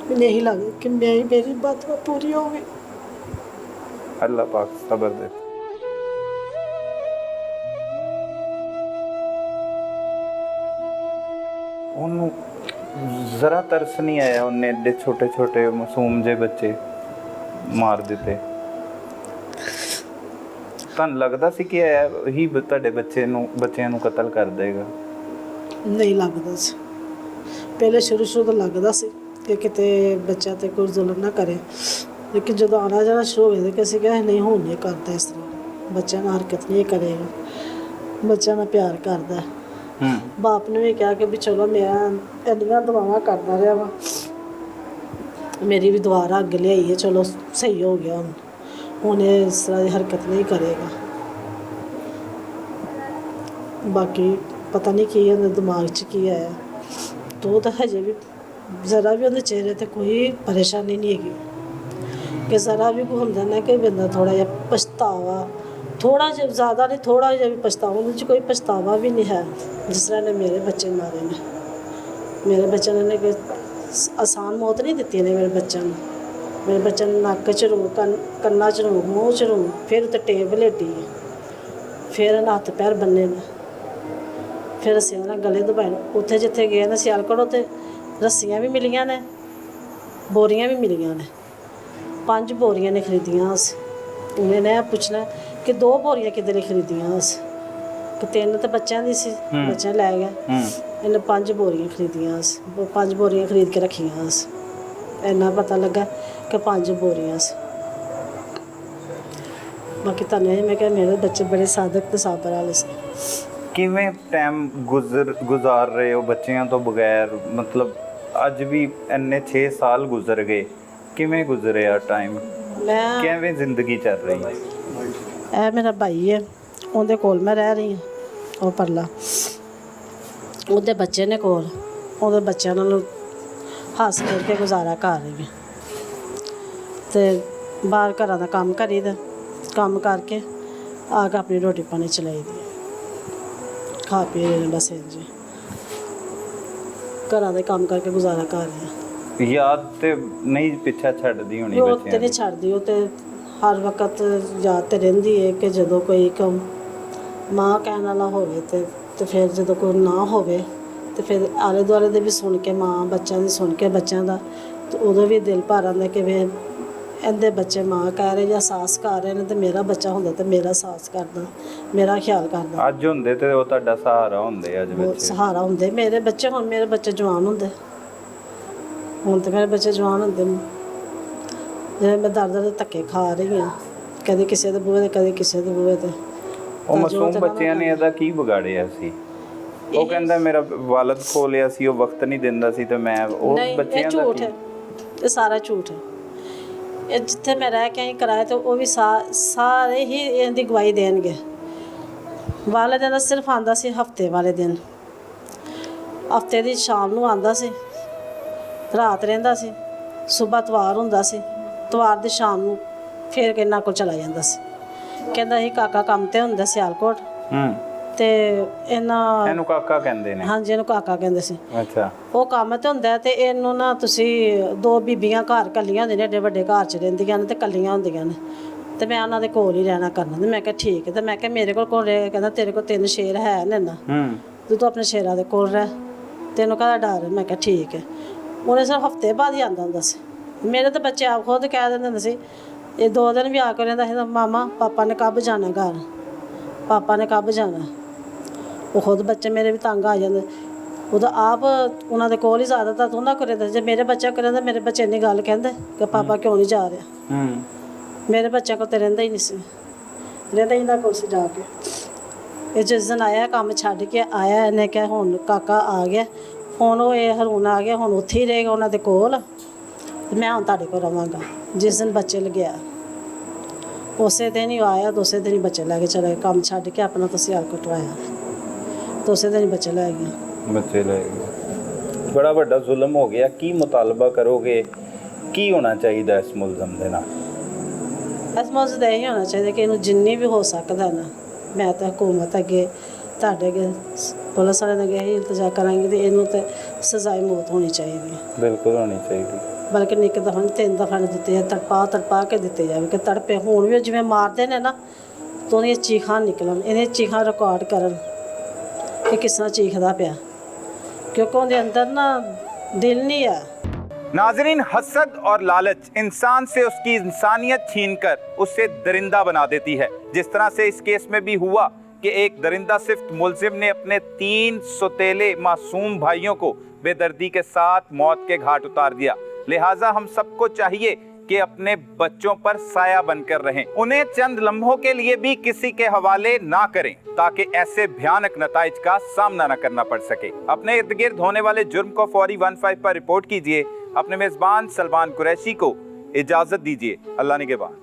मैंने यही लगा कि मेरी बात पूरी हो गई। अल्लाह पाक सब्र दे। ਉਹਨੂੰ ਜ਼ਰਾ ਤਰਸ ਨਹੀਂ ਆਇਆ, ਉਹਨੇ ਏਡੇ ਛੋਟੇ ਛੋਟੇ ਮਾਸੂਮ ਜਿਹੇ ਬੱਚੇ ਮਾਰ ਦਿੱਤੇ? ਤੁਹਾਨੂੰ ਲੱਗਦਾ ਸੀ ਕਿ ਇਹੀ ਤੁਹਾਡੇ ਬੱਚਿਆਂ ਨੂੰ ਕਤਲ ਕਰ ਦੇਗਾ? ਨਹੀਂ ਲੱਗਦਾ ਸੀ, ਪਹਿਲੇ ਸ਼ੁਰੂ ਤੋਂ ਲੱਗਦਾ ਸੀ ਕਿ ਕਿਤੇ ਬੱਚਾ ਤੇ ਕੋਈ ਜ਼ੁਲਮ ਨਾ ਕਰੇ, ਲੇਕਿਨ ਜਦੋਂ ਆਉਣਾ ਜਾਣਾ ਸ਼ੁਰੂ ਹੋ ਗਿਆ ਕਿ ਅਸੀਂ ਕਿਹਾ ਨਹੀਂ ਹੁਣ ਨਹੀਂ ਕਰਦਾ ਇਸ ਤਰ੍ਹਾਂ, ਬੱਚਿਆਂ ਨਾਲ ਹਰਕਤ ਨਹੀਂ ਕਰੇਗਾ, ਬੱਚਿਆਂ ਨਾਲ ਪਿਆਰ ਕਰਦਾ। ਬਾਪ ਨੇ ਵੀ ਕਿਹਾ ਕਿ ਵੀ ਚਲੋ ਮੈਂ ਇੰਨੀਆਂ ਦੁਆਵਾਂ ਕਰਦਾ ਰਿਹਾ ਵਾ, ਮੇਰੀ ਵੀ ਦੁਆ ਅੱਗੇ ਲਿਆਈ ਹੈ, ਚਲੋ ਸਹੀ ਹੋ ਗਿਆ ਹੁਣ ਇਹ ਇਸ ਤਰ੍ਹਾਂ ਦੀ ਹਰਕਤ ਨਹੀਂ ਕਰੇਗਾ। ਬਾਕੀ ਪਤਾ ਨਹੀਂ ਕੀ ਉਹਦੇ ਦਿਮਾਗ 'ਚ ਕੀ ਆਇਆ, ਤੋ ਤਾਂ ਹਜੇ ਵੀ ਜ਼ਰਾ ਵੀ ਉਹਦੇ ਚਿਹਰੇ 'ਤੇ ਕੋਈ ਪਰੇਸ਼ਾਨੀ ਨਹੀਂ ਹੈਗੀ ਕਿ ਜ਼ਰਾ ਵੀ ਕੋਈ ਹੁੰਦਾ ਨਾ ਕਿ ਬੰਦਾ ਥੋੜ੍ਹਾ ਜਿਹਾ ਪਛਤਾਵਾ, ਥੋੜ੍ਹਾ ਜਿਹਾ ਜ਼ਿਆਦਾ ਨਹੀਂ, ਥੋੜ੍ਹਾ ਜਿਹਾ ਵੀ ਪਛਤਾਵਾ, ਉਹਦੇ 'ਚ ਕੋਈ ਪਛਤਾਵਾ ਵੀ ਨਹੀਂ ਹੈ। ਜਿਸ ਤਰ੍ਹਾਂ ਨੇ ਮੇਰੇ ਬੱਚੇ ਮਾਰੇ ਨੇ, ਮੇਰੇ ਬੱਚਿਆਂ ਨੇ ਕੋਈ ਆਸਾਨ ਮੌਤ ਨਹੀਂ ਦਿੱਤੀ ਨੇ ਮੇਰੇ ਬੱਚਿਆਂ ਨੂੰ। ਮੇਰੇ ਬੱਚਿਆਂ ਨੂੰ ਨੱਕ 'ਚ ਰੋ, ਕੰਨਾਂ 'ਚ ਰੋ, ਮੂੰਹ 'ਚ ਰੋ, ਫਿਰ ਉੱਤੇ ਟੇਪ ਲੇਟੀ ਹੈ, ਫਿਰ ਹੱਥ ਪੈਰ ਬੰਨੇ ਨੇ, ਫਿਰ ਅਸੀਂ ਉਹਨਾਂ ਗਲੇ ਦਬਾਏ। ਉੱਥੇ ਜਿੱਥੇ ਗਏ ਨੇ ਸਿਆਲਕੋਟ, ਉੱਥੇ ਰੱਸੀਆਂ ਵੀ ਮਿਲੀਆਂ ਨੇ, ਬੋਰੀਆਂ ਵੀ ਮਿਲੀਆਂ ਨੇ, 5 ਬੋਰੀਆਂ ਨੇ ਖਰੀਦੀਆਂ ਅਸੀਂ। ਉਹਨੇ ਨੇ ਪੁੱਛਣਾ ਕਿ 2 ਬੋਰੀਆਂ ਕਿੱਧਰ ਖਰੀਦੀਆਂ ਅਸੀਂ, ਕਿ 3 ਤਾਂ ਬੱਚਿਆਂ ਦੀ ਸੀ, ਬੱਚੇ ਲੈ ਗਏ, ਇਹਨੇ 5 ਬੋਰੀਆਂ ਖਰੀਦੀਆਂ ਅਸੀਂ, 5 ਬੋਰੀਆਂ ਖਰੀਦ ਕੇ ਰੱਖੀਆਂ ਅਸੀਂ। ਇੰਨਾ ਪਤਾ ਲੱਗਾ ਕਿ 5 ਬੋਰੀਆਂ ਸੀ। ਬਾਕੀ ਤਾਂ ਨਹੀਂ, ਮੈਂ ਕਿਹਾ ਮੇਰੇ ਬੱਚੇ ਬੜੇ ਸਾਦਕ ਤੇ ਸਾਬਰ ਵਾਲੇ ਸੀ। ਕਿਵੇਂ ਟਾਈਮ ਗੁਜ਼ਾਰ ਰਹੇ ਹੋ ਬੱਚਿਆਂ ਤੋਂ ਬਗੈਰ? ਮਤਲਬ ਅੱਜ ਵੀ ਇੰਨੇ 6 ਸਾਲ ਗੁਜ਼ਰ ਗਏ, ਕਿਵੇਂ ਗੁਜ਼ਰਿਆ ਟਾਈਮ? ਮੈਂ ਕਿਵੇਂ ਜ਼ਿੰਦਗੀ ਚੱਲ ਰਹੀ ਹੈ? ਇਹ ਮੇਰਾ ਭਾਈ ਹੈ, ਉਹਦੇ ਕੋਲ ਮੈਂ ਰਹਿ ਰਹੀ ਹਾਂ, ਉਹ ਪਰਲਾ, ਉਹਦੇ ਬੱਚੇ ਨੇ ਕੋਲ, ਉਹਦੇ ਬੱਚਿਆਂ ਨਾਲ ਹੱਸ ਖੇਡ ਕੇ ਗੁਜ਼ਾਰਾ ਕਰ ਰਹੀ ਹੈ। ਅਤੇ ਬਾਹਰ ਘਰਾਂ ਦਾ ਕੰਮ ਕਰੀਦਾ, ਕੰਮ ਕਰਕੇ ਆ ਕੇ ਆਪਣੀ ਰੋਟੀ ਪਾਣੀ ਚਲਾਈ ਦੀ, ਖਾ ਪੀ ਰਹੇ ਨੇ ਬਸ ਇੰਝ ਘਰਾਂ ਦੇ ਕੰਮ ਕਰਕੇ ਗੁਜ਼ਾਰਾ ਕਰ ਰਹੇ ਹਾਂ। ਯਾਦ ਤੇ ਨਹੀਂ ਪਿੱਛਾ ਛੱਡਦੀ ਹੋਣੀ ਉਹ ਬੱਚਿਆਂ ਤੇ ਨਹੀਂ ਦੀ? ਛੱਡਦੀ, ਉਹ ਤੇ ਹਰ ਵਕਤ ਯਾਦ ਤੇ ਰਹਿੰਦੀ ਹੈ ਕਿ ਜਦੋਂ ਕੋਈ ਕੰਮ ਮਾਂ ਕਹਿਣ ਵਾਲਾ ਹੋਵੇ ਤੇ ਫਿਰ ਜਦੋਂ ਕੋਈ ਨਾ ਹੋਵੇ ਤੇ ਫਿਰ ਆਲੇ ਦੁਆਲੇ ਦੇ ਵੀ ਸੁਣ ਕੇ, ਮਾਂ ਬੱਚਿਆਂ ਦੀ ਸੁਣ ਕੇ ਬੱਚਿਆਂ ਦਾ, ਤੇ ਉਦੋਂ ਵੀ ਦਿਲ ਭਰ ਆਉਂਦਾ ਕਿ ਵੀ ਇਹਦੇ ਬੱਚੇ ਮਾਂ ਕਹਿ ਰਹੇ ਜਾਂ ਸਾਸ ਕਰ ਰਹੇ ਨੇ, ਤੇ ਮੇਰਾ ਬੱਚਾ ਹੁੰਦਾ ਤੇ ਮੇਰਾ ਸਾਸ ਕਰਦਾ, ਮੇਰਾ ਖਿਆਲ ਕਰਦਾ। ਅੱਜ ਹੁੰਦੇ ਤੇ ਉਹ ਤੁਹਾਡਾ ਸਹਾਰਾ ਹੁੰਦੇ, ਅੱਜ ਉਹ ਬੱਚੇ ਸਹਾਰਾ ਹੁੰਦੇ ਮੇਰੇ ਬੱਚੇ। ਹੁਣ ਮੇਰੇ ਬੱਚੇ ਜਵਾਨ ਹੁੰਦੇ, ਹੁਣ ਤੇ ਮੇਰੇ ਬੱਚੇ ਜਵਾਨ ਹੁੰਦੇ, ਜਿਵੇਂ ਮੈਂ ਦਰ ਧੱਕੇ ਖਾ ਰਹੀ ਹਾਂ, ਕਦੇ ਕਿਸੇ ਦੇ ਬੂਹੇ ਤੇ, ਕਦੇ ਕਿਸੇ ਦੇ ਬੂਹੇ ਤੇ। ਉਹ ਮਾਸੂਮ ਬੱਚਿਆਂ ਨੇ ਇਹਦਾ ਕੀ ਵਿਗਾੜਿਆ ਸੀ? ਉਹ ਕਹਿੰਦਾ ਮੇਰਾ ਵਾਲਦ ਖੋ ਲਿਆ ਸੀ, ਉਹ ਵਕਤ ਨਹੀਂ ਦਿੰਦਾ ਸੀ, ਤੇ ਮੈਂ ਉਹ ਬੱਚਿਆਂ ਦਾ ਝੂਠ ਹੈ, ਇਹ ਸਾਰਾ ਝੂਠ ਹੈ। ਇਹ ਜਿੱਥੇ ਮੈਂ ਰਹਿ ਕੇ ਆਈ ਕਿਰਾਏ ਤੇ, ਉਹ ਵੀ ਸਾਰੇ ਹੀ ਇਹਦੀ ਗਵਾਹੀ ਦੇਣਗੇ। ਵਾਲੇ ਦਿਨ ਸਿਰਫ ਆਉਂਦਾ ਸੀ ਹਫਤੇ ਵਾਲੇ ਦਿਨ, ਹਫਤੇ ਦੀ ਸ਼ਾਮ ਨੂੰ ਆਉਂਦਾ ਸੀ, ਰਾਤ ਰਹਿੰਦਾ ਸੀ, ਸਵੇਰ ਤਵਾਰ ਹੁੰਦਾ ਸੀ, ਤਵਾਰ ਦੀ ਸ਼ਾਮ ਨੂੰ ਫਿਰ ਇਹਨਾਂ ਕੋਲ ਚਲਾ ਜਾਂਦਾ ਸੀ। ਕਹਿੰਦਾ ਸੀ ਕਾਕਾ ਕੰਮ ਤੇ ਹੁੰਦਾ ਸਿਆਲਕੋਟ, ਤੇ ਇਹਨੂੰ ਕਾਕਾ ਕਹਿੰਦੇ ਨੇ? ਹਾਂਜੀ, ਇਹਨੂੰ ਕਾਕਾ ਕਹਿੰਦੇ ਸੀ। ਅੱਛਾ। ਉਹ ਕੰਮ ਤੇ ਹੁੰਦਾ ਤੇ ਇਹਨੂੰ ਨਾ ਤੁਸੀਂ 2 ਬੀਬੀਆਂ ਘਰ ਕੱਲੀਆਂ ਹੁੰਦੀਆਂ ਨੇ, ਏਡੇ ਵੱਡੇ ਘਰ 'ਚ ਰਹਿੰਦੀਆਂ ਨੇ ਤੇ ਕੱਲੀਆਂ ਹੁੰਦੀਆਂ ਨੇ, ਤੇ ਮੈਂ ਉਹਨਾਂ ਦੇ ਕੋਲ ਹੀ ਰਹਿਣਾ ਕਰਨਾ। ਤੇ ਮੈਂ ਕਿਹਾ ਠੀਕ ਹੈ, ਤੇ ਮੈਂ ਕਿਹਾ ਮੇਰੇ ਕੋਲ ਰਹਿ। ਕਹਿੰਦਾ ਤੇਰੇ ਕੋਲ 3 ਸ਼ੇਰ ਹੈ ਨੇ ਨਾ, ਤੂੰ ਆਪਣੇ ਸ਼ੇਰਾਂ ਦੇ ਕੋਲ ਰਹਿ, ਤੈਨੂੰ ਕਾਹਦਾ ਡਰ? ਮੈਂ ਕਿਹਾ ਠੀਕ ਹੈ। ਉਹਨੇ ਸਿਰਫ ਹਫਤੇ ਬਾਅਦ ਹੀ ਆਉਂਦਾ ਹੁੰਦਾ ਸੀ। ਮੇਰੇ ਤਾਂ ਬੱਚੇ ਆਪ ਖੁਦ ਕਹਿ ਦਿੰਦੇ ਹੁੰਦੇ ਸੀ, ਇਹ 2 ਦਿਨ ਵੀ ਆ ਕੇ ਰਹਿੰਦਾ ਸੀ, ਮਾਮਾ ਪਾਪਾ ਨੇ ਕਬ ਜਾਣਾ ਘਰ, ਪਾਪਾ ਨੇ ਕਬ ਜਾਣਾ। ਉਹ ਖੁਦ ਬੱਚੇ ਮੇਰੇ ਵੀ ਤੰਗ ਆ ਜਾਂਦੇ, ਉਹਦਾ ਆਪ ਉਹਨਾਂ ਦੇ ਕੋਲ ਹੀ ਜ਼ਿਆਦਾਤਰ ਤਾਂ ਉਹਨਾਂ ਕੋਲ ਰਹਿੰਦਾ। ਜੇ ਮੇਰੇ ਬੱਚੇ ਕੋਲ ਰਹਿੰਦਾ, ਮੇਰੇ ਬੱਚੇ ਇੰਨੀ ਗੱਲ ਕਹਿੰਦੇ ਕਿ ਪਾਪਾ ਕਿਉਂ ਨਹੀਂ ਜਾ ਰਿਹਾ। ਮੇਰੇ ਬੱਚਿਆਂ ਕੋਲ ਤਾਂ ਰਹਿੰਦਾ ਹੀ ਨਹੀਂ ਸੀ, ਰਹਿੰਦਾ ਇਹਨਾਂ ਕੋਲ ਸੀ ਜਾ ਕੇ। ਇਹ ਜਿਸ ਦਿਨ ਆਇਆ, ਕੰਮ ਛੱਡ ਕੇ ਆਇਆ, ਇਹਨੇ ਕਿਹਾ ਹੁਣ ਕਾਕਾ ਆ ਗਿਆ, ਹੁਣ ਉਹ ਇਹ ਹਰੂਨ ਆ ਗਿਆ, ਹੁਣ ਉੱਥੇ ਹੀ ਰਹੇਗਾ ਉਹਨਾਂ ਦੇ ਕੋਲ, ਮੈਂ ਹੁਣ ਤੁਹਾਡੇ ਕੋਲ ਰਵਾਂਗਾ। ਜਿਸ ਦਿਨ ਬੱਚੇ ਲਗਿਆ, ਉਸੇ ਦਿਨ ਹੀ ਆਇਆ, ਦੂਸਰੇ ਦਿਨ ਹੀ ਬੱਚੇ ਲੈ ਕੇ ਚਲੇ ਗਏ, ਕੰਮ ਛੱਡ ਕੇ ਆਪਣਾ ਤਾਂ ਸਿਆਲਕੋਟ ਆਇਆ, ਦੂਸਰੇ ਦਿਨ ਹੀ ਬੱਚੇ ਲੈ ਗਏ। ਬੱਚੇ ਲੈ ਗਏ। ਬੜਾ ਵੱਡਾ ਜ਼ੁਲਮ ਹੋ ਗਿਆ। ਕੀ ਮੁਤਾਲਬਾ ਕਰੋਗੇ, ਕੀ ਹੋਣਾ ਚਾਹੀਦਾ ਇਸ ਮੁਲਜ਼ਮ ਦੇ ਨਾਲ? ਇਸ ਮੁਲਜ਼ਮ ਦਾ ਇਹ ਹੋਣਾ ਚਾਹੀਦਾ ਕਿ ਇਹਨੂੰ ਜਿੰਨੀ ਵੀ ਹੋ ਸਕਦਾ ਨਾ, ਮੈਂ ਤਾਂ ਹਕੂਮਤ ਅੱਗੇ, ਤੁਹਾਡੇ ਅੱਗੇ, ਪੁਲਿਸ ਵਾਲਿਆਂ ਦੇ ਅੱਗੇ ਇਹੀ ਇਲਤਜਾ ਕਰਾਂਗੇ ਕਿ ਇਹਨੂੰ ਤਾਂ ਸਜ਼ਾਏ ਮੌਤ ਹੋਣੀ ਚਾਹੀਦੀ ਹੈ। ਬਿਲਕੁਲ ਹੋਣੀ ਚਾਹੀਦੀ। ਬਲਕਿ ਇੱਕ ਦਫਾ ਨਹੀਂ 3 ਦਫਾ ਨੇ ਦਿੱਤੇ ਆ, ਤੜਪਾ ਕੇ ਦਿੱਤੇ ਜਾਵੇ ਕਿ ਤੜਪੇ ਹੁਣ ਵੀ ਜਿਵੇਂ ਮਾਰਦੇ ਨੇ ਨਾ ਤਾਂ ਉਹਦੀਆਂ ਚੀਖਾਂ ਨਿਕਲਣ, ਇਹਨੇ ਚੀਖਾਂ ਰਿਕਾਰਡ ਕਰਨ ਕਿ ਕਿਸ ਤਰ੍ਹਾਂ ਚੀਖਦਾ ਪਿਆ, क्योंकि उनके अंदर ना दिल नहीं है। नाजरीन, हसद और लालच इंसान से उसकी इंसानियत छीनकर उसे दरिंदा बना देती है। जिस तरह से इस केस में भी हुआ कि एक दरिंदा सिफ्त मुलजिम ने अपने 3 सौतेले मासूम भाइयों को बेदर्दी के साथ मौत के घाट उतार दिया। लिहाजा हम सबको चाहिए कि अपने बच्चों पर साया बनकर रहें, उन्हें चंद लम्हों के लिए भी किसी के हवाले ना करें ताकि ऐसे भयानक नताइज का सामना न करना पड़ सके। अपने इर्द गिर्द होने वाले जुर्म को फौरी 15 पर रिपोर्ट कीजिए। अपने मेजबान सलमान कुरैशी को इजाजत दीजिए। अल्लाह निगहबान।